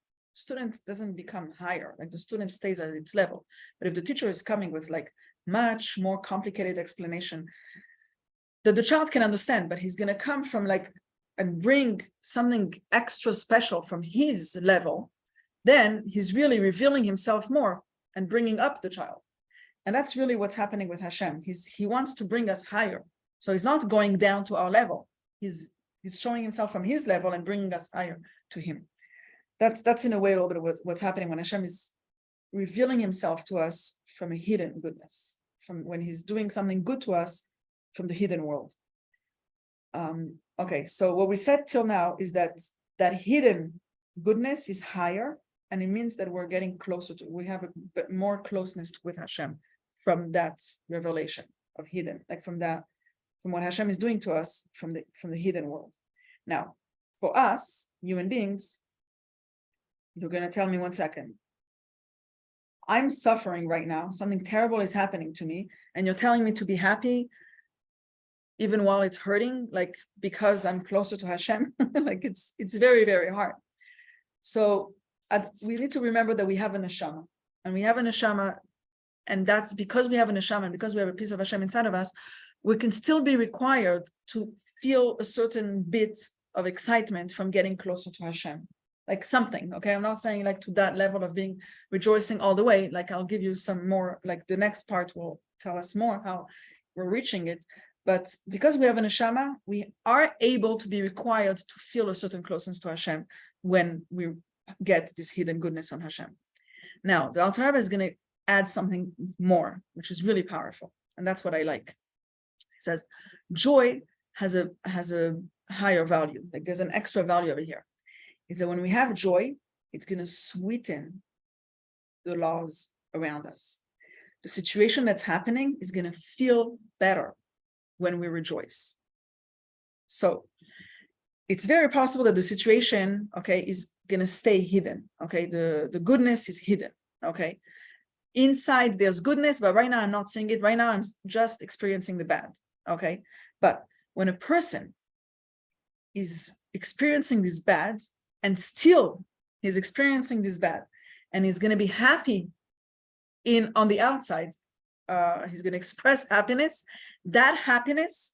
doesn't become higher, like the student stays at its level. But if the teacher is coming with like much more complicated explanation that the child can understand, but he's going to come from like and bring something extra special from his level, then he's really revealing himself more and bringing up the child. And that's really what's happening with Hashem. He wants to bring us higher. So he's not going down to our level. He's showing himself from his level and bringing us higher to him. That's in a way a little bit of what's happening when Hashem is revealing himself to us from a hidden goodness, from when he's doing something good to us from the hidden world. Okay, so what we said till now is that hidden goodness is higher, and it means that we're getting closer to, we have a bit more closeness with Hashem from that revelation of hidden, like from what Hashem is doing to us from the hidden world. Now, for us, human beings, you're going to tell me, one second, I'm suffering right now, something terrible is happening to me, and you're telling me to be happy even while it's hurting, like because I'm closer to Hashem. Like it's very, very hard. So we need to remember that we have a neshama, and we have a neshama, and that's because we have a neshama, and because we have a piece of Hashem inside of us, we can still be required to feel a certain bit of excitement from getting closer to Hashem. Like something, okay? I'm not saying like to that level of being rejoicing all the way. Like I'll give you some more, like the next part will tell us more how we're reaching it. But because we have a neshama, we are able to be required to feel a certain closeness to Hashem when we get this hidden goodness on Hashem. Now, the Alter Rebbe is going to add something more, which is really powerful. And that's what I like. He says, joy has a higher value. Like there's an extra value over here. Is that when we have joy, it's going to sweeten the laws around us. The situation that's happening is going to feel better when we rejoice. So it's very possible that the situation, okay, is going to stay hidden, okay? The goodness is hidden, okay? inside there's goodness, but right now I'm not seeing it. Right now I'm just experiencing the bad. Okay. But when a person is experiencing this bad and still he's experiencing this bad and he's going to be happy on the outside, he's going to express happiness. That happiness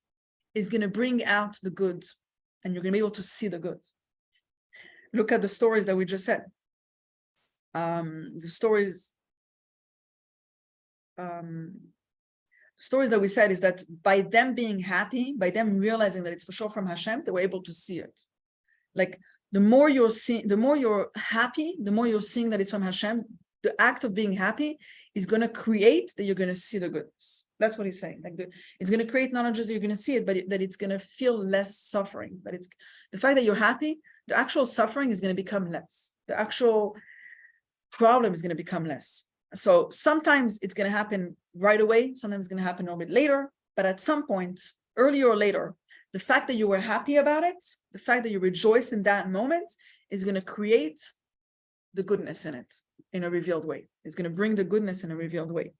is going to bring out the good, and you're going to be able to see the good. Look at the stories that we just said. The stories that we said is that by them being happy, by them realizing that it's for sure from Hashem, they were able to see it. Like the more you're happy, the more you're seeing that it's from Hashem. The act of being happy is going to create that you're going to see the goodness. That's what he's saying. Like it's going to create not just that you're going to see it, but that it's going to feel less suffering. That it's the fact that you're happy, the actual suffering is going to become less. The actual problem is going to become less. So sometimes it's going to happen right away. Sometimes it's going to happen a little bit later. But at some point, earlier or later, the fact that you were happy about it, the fact that you rejoice in that moment is going to create the goodness in it in a revealed way. It's going to bring the goodness in a revealed way.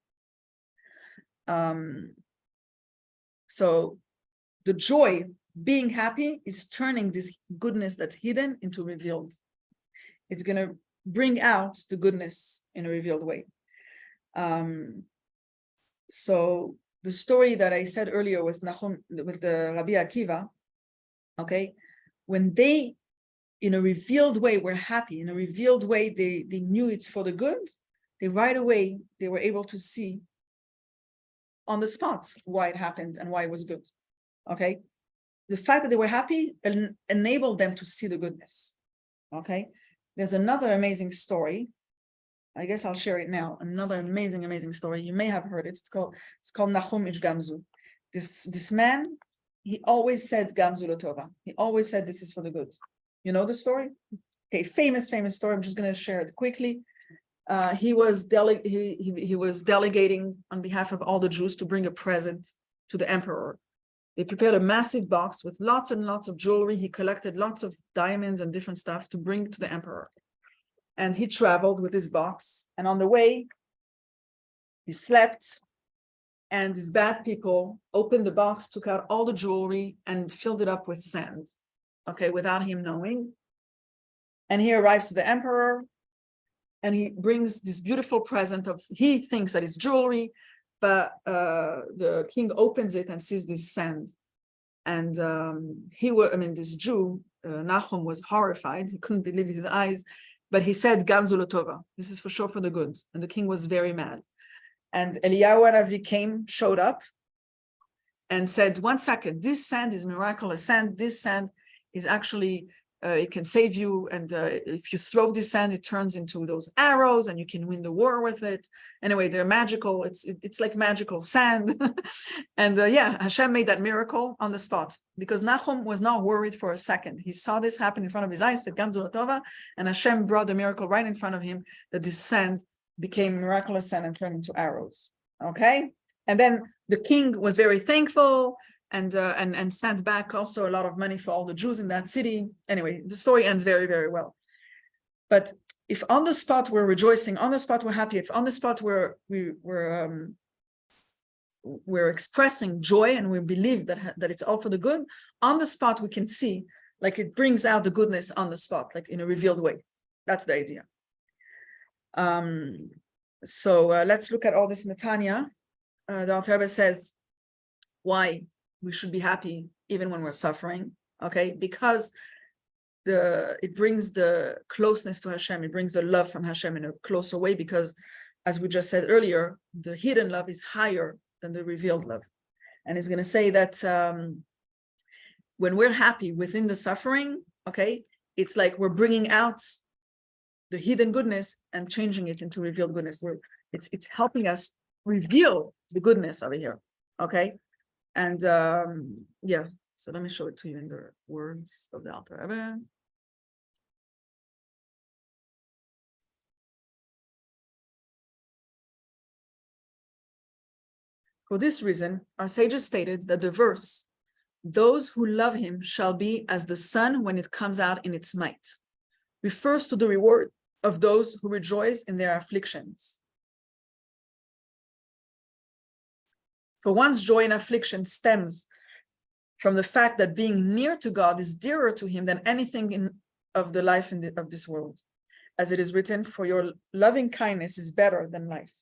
So the joy, being happy, is turning this goodness that's hidden into revealed. It's going to bring out the goodness in a revealed way. So the story that I said earlier with Nahum, with the Rabbi Akiva, okay, when they, in a revealed way, were happy, in a revealed way, they knew it's for the good, they right away, they were able to see on the spot why it happened and why it was good, okay? The fact that they were happy enabled them to see the goodness, okay? There's another amazing story. I guess I'll share it now. Another amazing story. You may have heard it. It's called Nahum Ish Gamzu. This man, he always said Gamzu Lotova. He always said this is for the good. You know the story? Okay, famous story. I'm just going to share it quickly. He was delegating on behalf of all the Jews to bring a present to the emperor. They prepared a massive box with lots and lots of jewelry. He collected lots of diamonds and different stuff to bring to the emperor. And he traveled with his box. And on the way, he slept. And these bad people opened the box, took out all the jewelry, and filled it up with sand, okay, without him knowing. And he arrives to the emperor, and he brings this beautiful present he thinks that it's jewelry, but the king opens it and sees this sand. And this Jew, Nahum, was horrified. He couldn't believe his eyes, but he said, Gamzu Lotova, this is for sure for the good. And the king was very mad. And Eliyahu Hanavi showed up and said, 1 second, this sand is miraculous sand. This sand is actually, it can save you. And if you throw this sand, it turns into those arrows and you can win the war with it. Anyway, they're magical. It's like magical sand. And Hashem made that miracle on the spot because Nahum was not worried for a second. He saw this happen in front of his eyes, said Gamzu Lotova, and Hashem brought the miracle right in front of him that this sand became miraculous sand and turned into arrows. Okay. And then the king was very thankful and sent back also a lot of money for all the Jews in that city. Anyway, the story ends very, very well. But if on the spot we're rejoicing, on the spot we're happy, if on the spot we're expressing joy and we believe that it's all for the good, on the spot we can see, like it brings out the goodness on the spot, like in a revealed way. That's the idea. So let's look at all this in the Tanya. The Alter Rebbe says why we should be happy even when we're suffering, okay? Because it brings the closeness to Hashem, it brings the love from Hashem in a closer way, because as we just said earlier, the hidden love is higher than the revealed love. And it's going to say that when we're happy within the suffering, okay, it's like we're bringing out the hidden goodness and changing it into revealed goodness. It's helping us reveal the goodness over here, okay? And so let me show it to you in the words of the Alter Rebbe. For this reason, our sages stated that the verse, "Those who love him shall be as the sun when it comes out in its might," refers to the reward of those who rejoice in their afflictions. For one's joy in affliction stems from the fact that being near to God is dearer to him than anything of the life of this world. As it is written, for your loving kindness is better than life.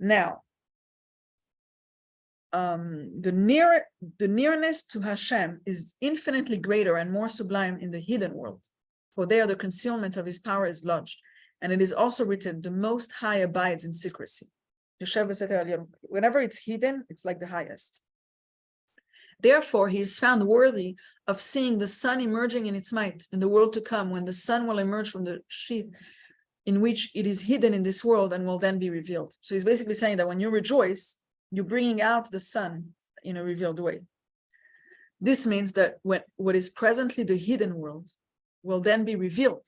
Now, the nearness to Hashem is infinitely greater and more sublime in the hidden world, for there the concealment of his power is lodged. And it is also written, the Most High abides in secrecy. Whenever it's hidden, it's like the highest. Therefore, he is found worthy of seeing the sun emerging in its might in the world to come, when the sun will emerge from the sheath in which it is hidden in this world and will then be revealed. So he's basically saying that when you rejoice, you're bringing out the sun in a revealed way. This means that what is presently the hidden world will then be revealed,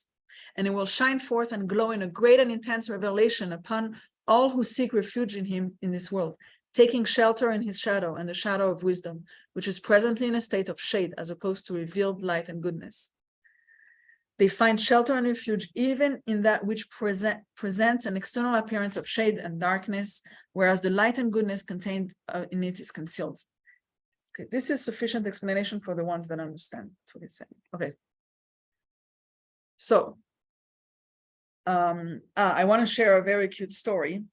and it will shine forth and glow in a great and intense revelation upon all who seek refuge in him in this world, taking shelter in his shadow and the shadow of wisdom, which is presently in a state of shade as opposed to revealed light and goodness. They find shelter and refuge even in that which presents an external appearance of shade and darkness, whereas the light and goodness contained in it is concealed. Okay, this is sufficient explanation for the ones that understand what he's saying. Okay. So, I want to share a very cute story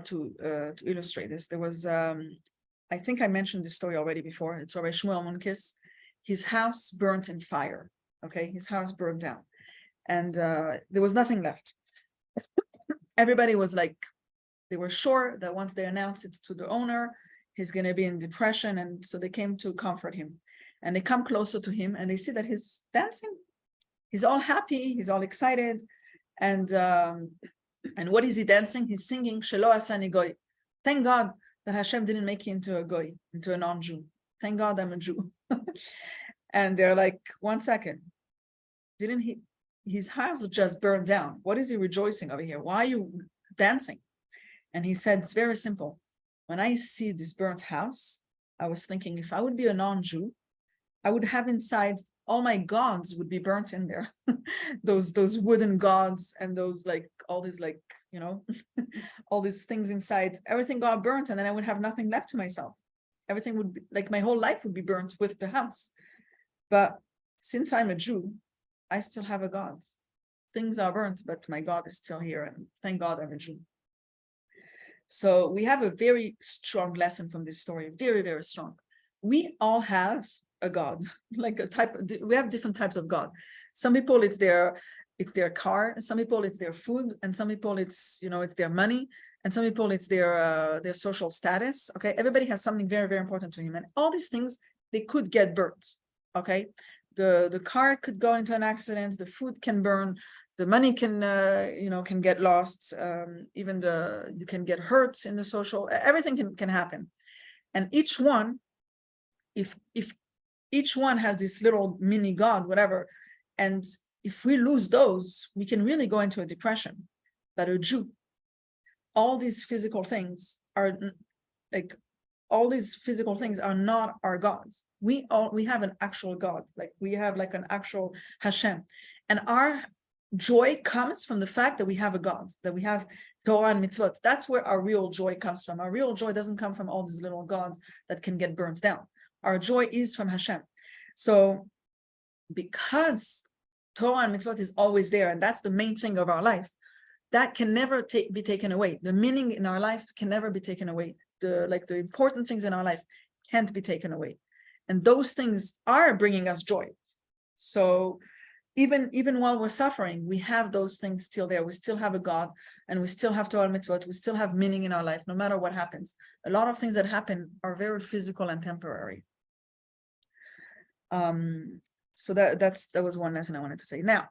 to illustrate this. There was, I think I mentioned this story already before. It's Rabbi Shmuel Munkis. His house burnt in fire. Okay, his house burned down, and there was nothing left. Everybody was like, they were sure that once they announced it to the owner, he's going to be in depression, and so they came to comfort him. And they come closer to him, and they see that he's dancing. He's all happy. He's all excited, and what is he dancing? He's singing Shelo Asani Goy. Thank God that Hashem didn't make you into a goy, into a non-Jew. Thank God I'm a Jew. And they're like, 1 second, didn't he? His house just burned down. What is he rejoicing over here? Why are you dancing? And he said, it's very simple. When I see this burnt house, I was thinking, if I would be a non-Jew, I would have inside all my gods would be burnt in there. those wooden gods and those like all these like, you know, all these things inside, everything got burnt, and then I would have nothing left to myself. Everything would be like my whole life would be burnt with the house. But since I'm a Jew, I still have a God. Things are burnt, but my God is still here, and thank God I'm a Jew. So we have a very strong lesson from this story, very, very strong. We all have a God, like a type. We have different types of God. Some people it's their car, some people it's their food, and some people it's it's their money, and some people it's their social status. Okay, everybody has something very, very important to him, and all these things they could get burnt. Okay, the car could go into an accident, the food can burn, the money can can get lost, even you can get hurt in the social. Everything can happen, and each one, if each one has this little mini God, whatever, and if we lose those, we can really go into a depression. But a Jew, all these physical things are not our gods. We have an actual God, like we have like an actual Hashem, and our joy comes from the fact that we have a God, that we have Torah and mitzvot. That's where our real joy comes from. Our real joy doesn't come from all these little gods that can get burnt down. Our joy is from Hashem. So because Torah and mitzvot is always there, and that's the main thing of our life, that can never be taken away. The meaning in our life can never be taken away. The important things in our life can't be taken away. And those things are bringing us joy. So even while we're suffering, we have those things still there. We still have a God, and we still have Torah and mitzvot. We still have meaning in our life, no matter what happens. A lot of things that happen are very physical and temporary. So that was one lesson I wanted to say. Now,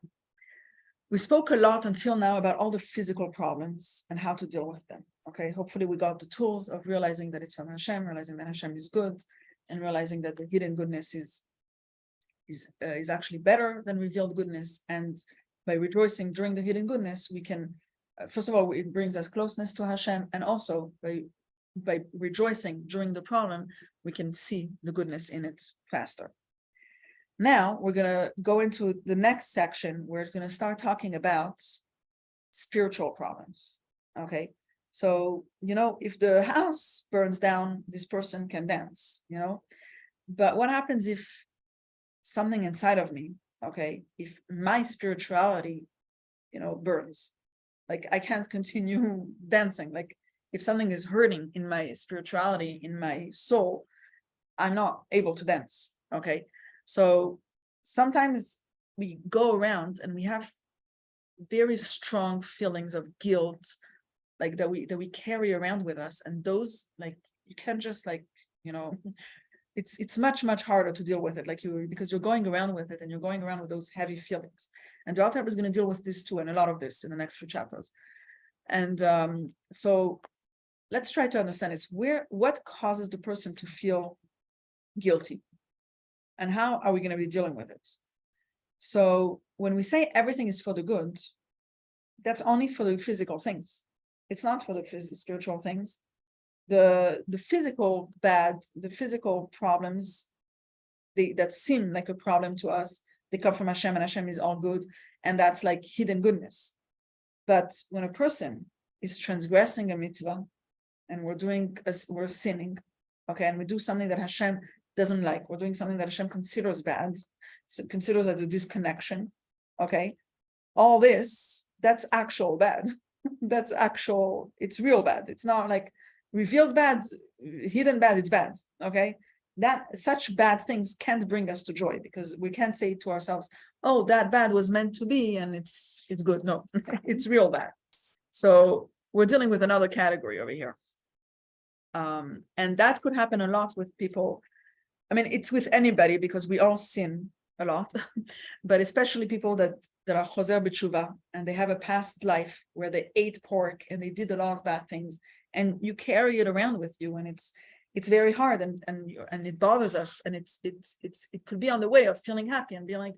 we spoke a lot until now about all the physical problems and how to deal with them. Okay, hopefully we got the tools of realizing that it's from Hashem, realizing that Hashem is good, and realizing that the hidden goodness is actually better than revealed goodness. And by rejoicing during the hidden goodness, we can, first of all, it brings us closeness to Hashem, and also by rejoicing during the problem, we can see the goodness in it faster. Now we're going to go into the next section where it's going to start talking about spiritual problems. Okay, So, if the house burns down, this person can dance, but what happens if something inside of me, okay, if my spirituality, burns, like I can't continue dancing, like if something is hurting in my spirituality, in my soul, I'm not able to dance, okay? So sometimes we go around and we have very strong feelings of guilt, like that we carry around with us, and those, like, you can't just, like, it's much harder to deal with it, like, because you're going around with it, and you're going around with those heavy feelings. And the author is going to deal with this too, and a lot of this in the next few chapters. And so let's try to understand is what causes the person to feel guilty, and how are we going to be dealing with it? So when we say everything is for the good, that's only for the physical things. It's not for the spiritual things. The physical bad, the physical problems, that seem like a problem to us, they come from Hashem, and Hashem is all good, and that's like hidden goodness. But when a person is transgressing a mitzvah, and we're sinning, okay, and we do something that Hashem doesn't like, we're doing something that Hashem considers bad, so considers as a disconnection, okay, all this, that's actual bad. That's actual, it's real bad. It's not like revealed bad, hidden bad, it's bad, okay? That such bad things can't bring us to joy, because we can't say to ourselves, oh, that bad was meant to be and it's good. No, it's real bad. So we're dealing with another category over here. And that could happen a lot with people. I mean, it's with anybody, because we all sin a lot, but especially people that are choser b'tshuva, and they have a past life where they ate pork and they did a lot of bad things, and you carry it around with you, and it's very hard, and it bothers us, and it could be on the way of feeling happy and being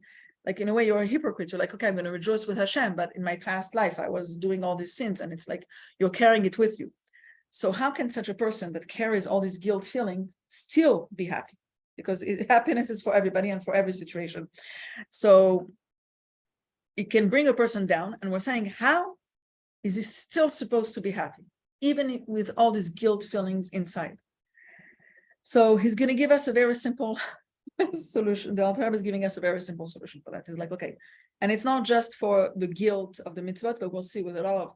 like in a way you're a hypocrite. You're like, okay, I'm going to rejoice with Hashem, but in my past life I was doing all these sins, and it's like you're carrying it with you. So how can such a person that carries all these guilt feelings still be happy? Because happiness is for everybody and for every situation. So it can bring a person down, and we're saying, how is he still supposed to be happy, even with all these guilt feelings inside? So he's going to give us a very simple solution. The Alter Rebbe is giving us a very simple solution for that. He's like, okay, and it's not just for the guilt of the mitzvot, but we'll see with a lot of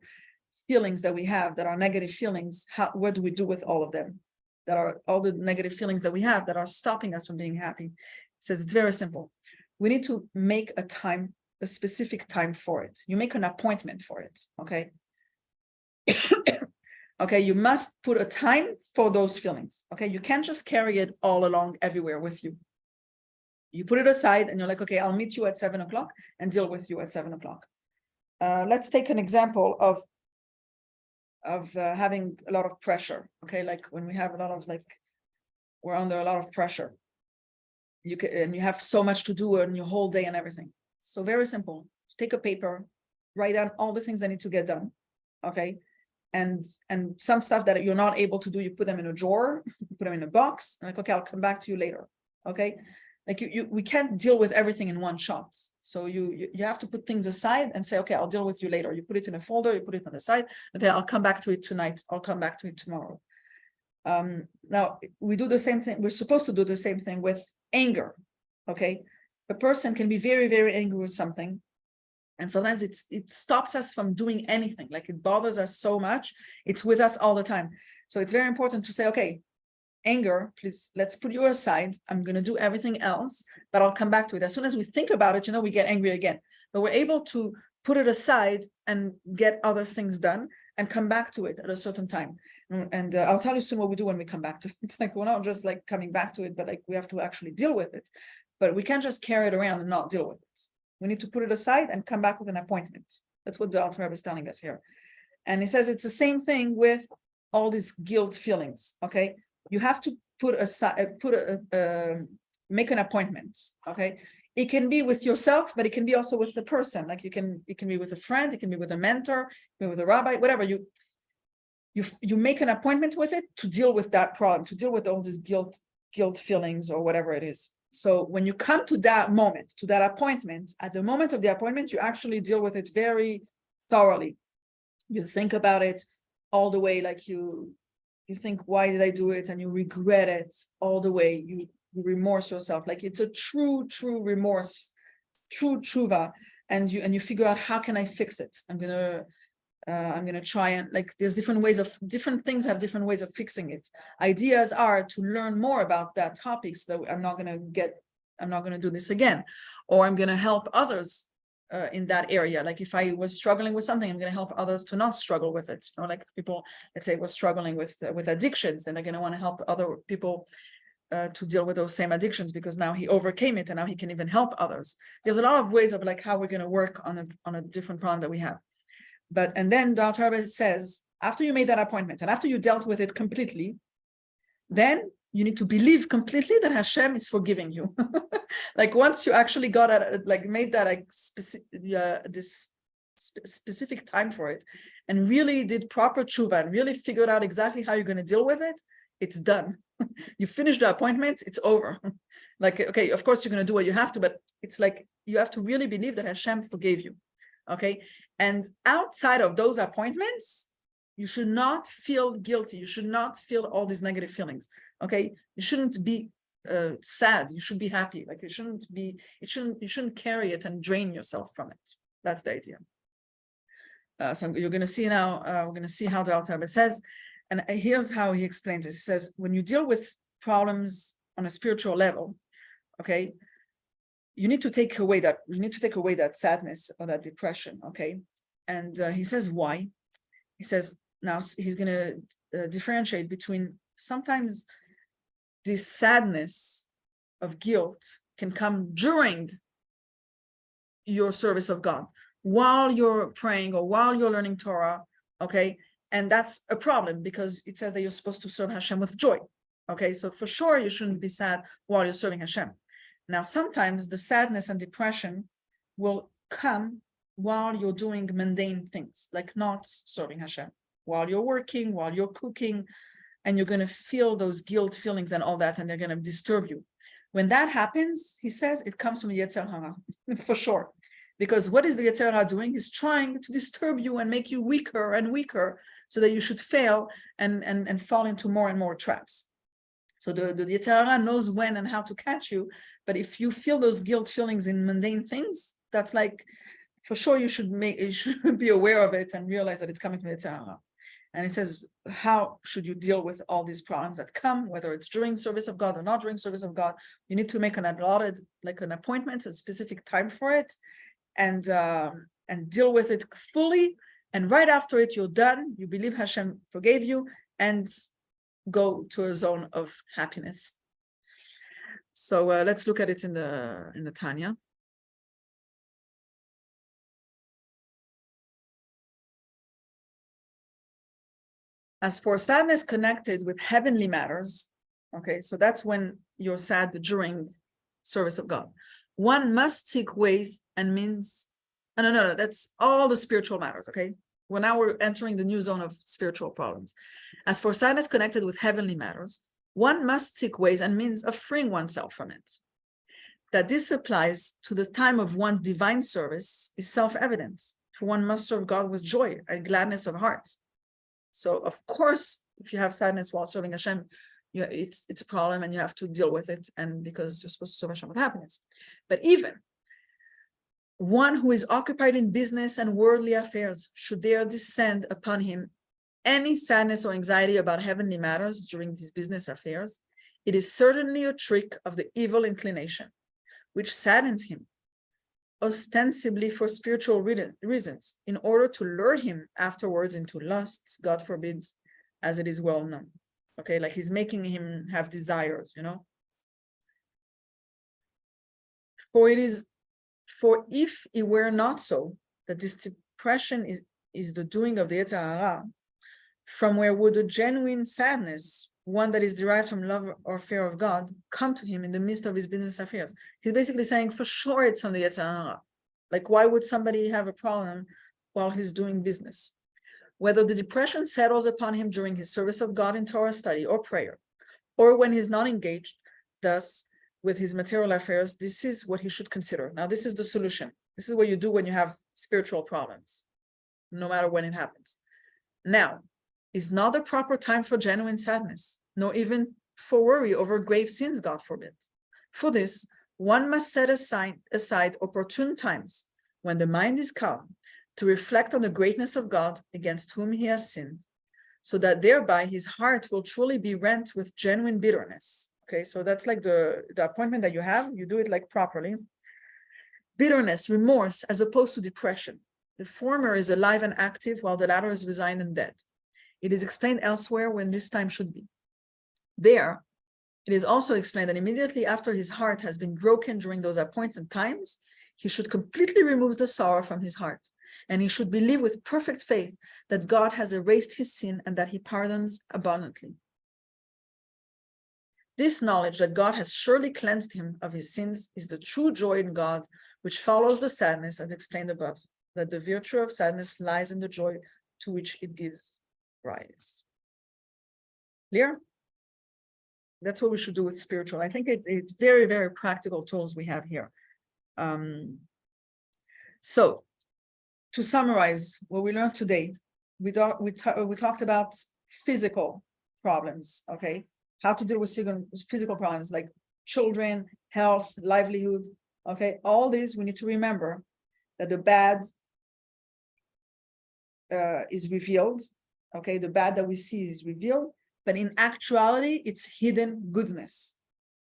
feelings that we have that are negative feelings, what do we do with all of them? That are all the negative feelings that we have that are stopping us from being happy. He says it's very simple. We need to make a time, a specific time for it. You make an appointment for it, okay? Okay, you must put a time for those feelings, okay? You can't just carry it all along everywhere with you. You put it aside and you're like, okay, I'll meet you at 7 o'clock and deal with you at 7 o'clock. Let's take an example of having a lot of pressure, okay? Like when we have a lot of, like, we're under a lot of pressure. And you have so much to do in your whole day and everything. So very simple. Take a paper, write down all the things that need to get done, okay? And some stuff that you're not able to do, you put them in a drawer, you put them in a box, and like, okay, I'll come back to you later, okay? Like we can't deal with everything in one shot. So you have to put things aside and say, okay, I'll deal with you later. You put it in a folder, you put it on the side. Okay, I'll come back to it tonight. I'll come back to it tomorrow. Now we do the same thing. We're supposed to do the same thing with anger. Okay, a person can be very, very angry with something, and sometimes it stops us from doing anything. Like it bothers us so much, it's with us all the time. So it's very important to say, okay, anger, please, let's put you aside. I'm going to do everything else, but I'll come back to it. As soon as we think about it, we get angry again. But we're able to put it aside and get other things done and come back to it at a certain time. And I'll tell you soon what we do when we come back to it. It's like, we're not just like coming back to it, but like we have to actually deal with it. But we can't just carry it around and not deal with it. We need to put it aside and come back with an appointment. That's what the Alter Rebbe is telling us here. And he says it's the same thing with all these guilt feelings, okay? You have to put aside, make an appointment, okay? It can be with yourself, but it can be also with the person. Like it can be with a friend, it can be with a mentor, with a rabbi, whatever. You make an appointment with it to deal with that problem, to deal with all these guilt feelings or whatever it is. So when you come to that moment, to that appointment, at the moment of the appointment, you actually deal with it very thoroughly. You think about it. all the way, like you think, why did I do it? And you regret it all the way. You remorse yourself. Like it's a true remorse, true tshuva. And you figure out, how can I fix it? I'm gonna try, and like there's different things have different ways of fixing it. Ideas are to learn more about that topic, so I'm not gonna do this again, or I'm gonna help others in that area. Like if I was struggling with something, I'm going to help others to not struggle with it. Like if people, let's say, was struggling with addictions, then they're going to want to help other people to deal with those same addictions, because now he overcame it and now he can even help others. There's a lot of ways of like how we're going to work on a different problem that we have. And then the Alter Rebbe says, after you made that appointment and after you dealt with it completely, then you need to believe completely that Hashem is forgiving you. Like once you actually got at, like made that like this specific time for it, and really did proper tshuva and really figured out exactly how you're going to deal with it, it's done. You finish the appointment, it's over. Like, okay, of course you're going to do what you have to, but it's like you have to really believe that Hashem forgave you. Okay, and outside of those appointments, you should not feel guilty. You should not feel all these negative feelings. Okay, you shouldn't be sad. You should be happy. Like you shouldn't carry it and drain yourself from it. That's the idea. So you're going to see now. We're going to see how the Alter Rebbe says, and here's how he explains it. He says, when you deal with problems on a spiritual level, okay, you need to take away that sadness or that depression. Okay, and he says why. He says now he's going to differentiate between sometimes this sadness of guilt can come during your service of God, while you're praying or while you're learning Torah, okay? And that's a problem because it says that you're supposed to serve Hashem with joy, okay? So for sure, you shouldn't be sad while you're serving Hashem. Now, sometimes the sadness and depression will come while you're doing mundane things, like not serving Hashem, while you're working, while you're cooking, and you're going to feel those guilt feelings and all that, and they're going to disturb you. When that happens, he says it comes from the Yetzer Hara, for sure. Because what is the Yetzer Hara doing? He's trying to disturb you and make you weaker and weaker so that you should fail and fall into more and more traps. So the Yetzer Hara knows when and how to catch you. But if you feel those guilt feelings in mundane things, that's like, for sure you should be aware of it and realize that it's coming from the Yetzer Hara. And it says, how should you deal with all these problems that come, whether it's during service of God or not during service of God? You need to make an allotted, like an appointment, a specific time for it, and deal with it fully. And right after it, you're done. You believe Hashem forgave you, and go to a zone of happiness. So let's look at it in the Tanya. As for sadness connected with heavenly matters, okay, so that's when you're sad during service of God. One must seek ways and means. No, that's all the spiritual matters, okay? Well, now we're entering the new zone of spiritual problems. As for sadness connected with heavenly matters, one must seek ways and means of freeing oneself from it. That this applies to the time of one's divine service is self-evident, for one must serve God with joy and gladness of heart. So, of course, if you have sadness while serving Hashem, it's a problem and you have to deal with it, and because you're supposed to serve Hashem with happiness. But even one who is occupied in business and worldly affairs, should there descend upon him any sadness or anxiety about heavenly matters during these business affairs, it is certainly a trick of the evil inclination, which saddens him, ostensibly for spiritual reasons, in order to lure him afterwards into lusts, God forbid, as it is well known. Okay, like he's making him have desires, For if it were not so, that this depression is the doing of the Yetzer Hara, from where would a genuine sadness, one that is derived from love or fear of God, come to him in the midst of his business affairs? He's basically saying, for sure it's on the Yetzer Hara. Like, why would somebody have a problem while he's doing business? Whether the depression settles upon him during his service of God in Torah study or prayer, or when he's not engaged, thus, with his material affairs, this is what he should consider. Now, this is the solution. This is what you do when you have spiritual problems, no matter when it happens. Now, is not the proper time for genuine sadness, nor even for worry over grave sins, God forbid. For this, one must set aside opportune times when the mind is calm to reflect on the greatness of God against whom he has sinned, so that thereby his heart will truly be rent with genuine bitterness. Okay, so that's like the appointment that you have, you do it like properly. Bitterness, remorse, as opposed to depression. The former is alive and active, while the latter is resigned and dead. It is explained elsewhere when this time should be. There, it is also explained that immediately after his heart has been broken during those appointed times, he should completely remove the sorrow from his heart, and he should believe with perfect faith that God has erased his sin and that he pardons abundantly. This knowledge that God has surely cleansed him of his sins is the true joy in God, which follows the sadness as explained above, that the virtue of sadness lies in the joy to which it gives rise. Clear? That's what we should do with spiritual. I think it's very, very practical tools we have here. So to summarize what we learned today, we talked about physical problems, okay? How to deal with physical problems like children, health, livelihood, okay? All these, we need to remember that the bad is revealed, okay? The bad that we see is revealed, but in actuality, it's hidden goodness,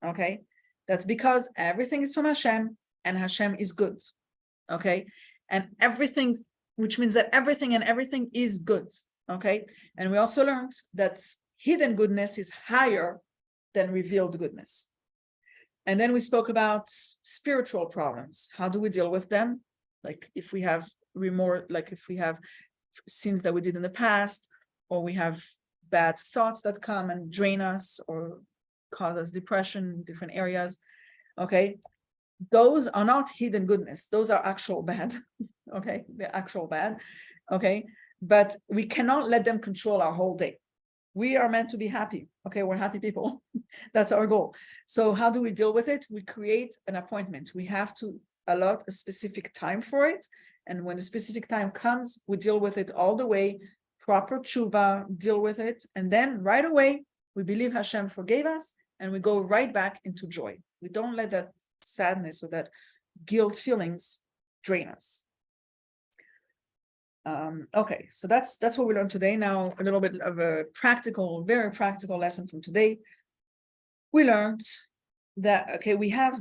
okay? That's because everything is from Hashem and Hashem is good, okay? And everything, which means that everything is good, okay? And we also learned that hidden goodness is higher than revealed goodness. And then we spoke about spiritual problems. How do we deal with them? Like if we have remorse, like if we have sins that we did in the past, or we have bad thoughts that come and drain us or cause us depression in different areas, okay? Those are not hidden goodness. Those are actual bad, okay? They're actual bad, okay? But we cannot let them control our whole day. We are meant to be happy, okay? We're happy people. That's our goal. So how do we deal with it? We create an appointment. We have to allot a specific time for it. And when the specific time comes, we deal with it all the way, proper tshuva, deal with it. And then right away, we believe Hashem forgave us and we go right back into joy. We don't let that sadness or that guilt feelings drain us. Okay, so that's what we learned today. Now a little bit of a practical, very practical lesson from today. We learned that, okay, we have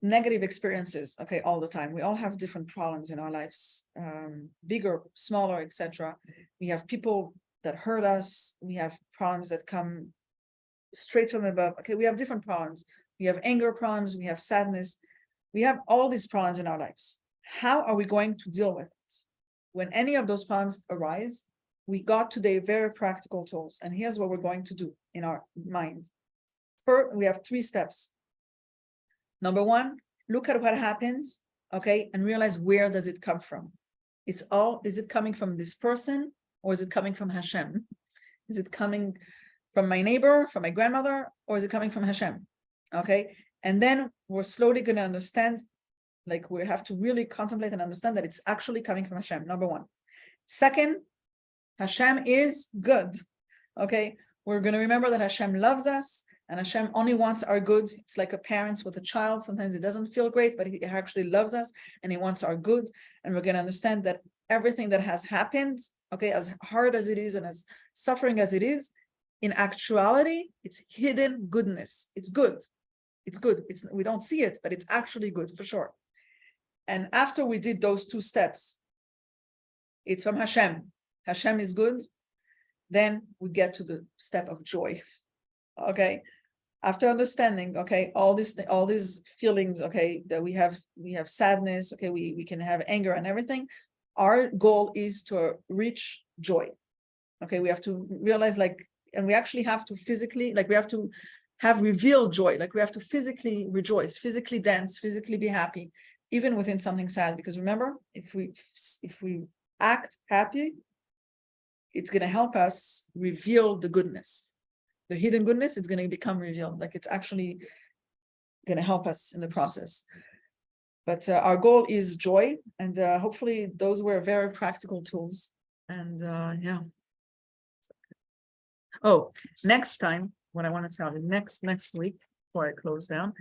negative experiences, okay, all the time. We all have different problems in our lives, bigger, smaller, etc. We have people that hurt us. We have problems that come straight from above. Okay, we have different problems. We have anger problems. We have sadness. We have all these problems in our lives. How are we going to deal with it? When any of those problems arise, we got today very practical tools. And here's what we're going to do in our mind. First, we have 3 steps. Number 1, look at what happens, okay, and realize where does it come from. Is it coming from this person or is it coming from Hashem? Is it coming from my neighbor, from my grandmother, or is it coming from Hashem? Okay, and then we're slowly going to understand, like we have to really contemplate and understand that it's actually coming from Hashem, number 1. Second, Hashem is good, okay? We're going to remember that Hashem loves us and Hashem only wants our good. It's like a parent with a child. Sometimes it doesn't feel great, but he actually loves us and he wants our good. And we're going to understand that everything that has happened, okay, as hard as it is and as suffering as it is, in actuality, it's hidden goodness. It's good. It's good. We don't see it, but it's actually good for sure. And after we did those 2 steps, it's from Hashem. Hashem is good. Then we get to the step of joy. Okay. After understanding, okay, all these feelings, okay, that we have sadness, okay, we can have anger and everything. Our goal is to reach joy. Okay, we have to realize, like, and we actually have to physically, like, we have to have revealed joy, like we have to physically rejoice, physically dance, physically be happy, even within something sad. Because remember, if we act happy, it's going to help us reveal the goodness. The hidden goodness is going to become revealed. Like it's actually going to help us in the process. But our goal is joy. And hopefully those were very practical tools. And yeah. Oh, next time, what I want to tell you next week before I close down,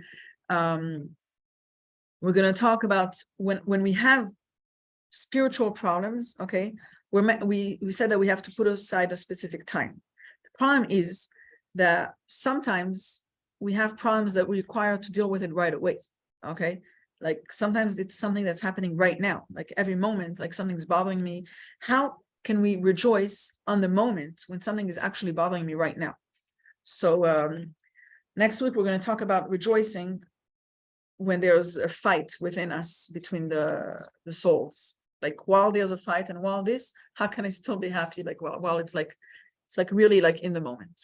we're going to talk about when we have spiritual problems. Okay, we said that we have to put aside a specific time. The problem is that sometimes we have problems that we require to deal with it right away. Okay, like sometimes it's something that's happening right now, like every moment, like something's bothering me. How can we rejoice on the moment when something is actually bothering me right now? So next week we're going to talk about rejoicing when there's a fight within us between the souls. Like while there's a fight and while this, how can I still be happy? Like while it's like really like in the moment.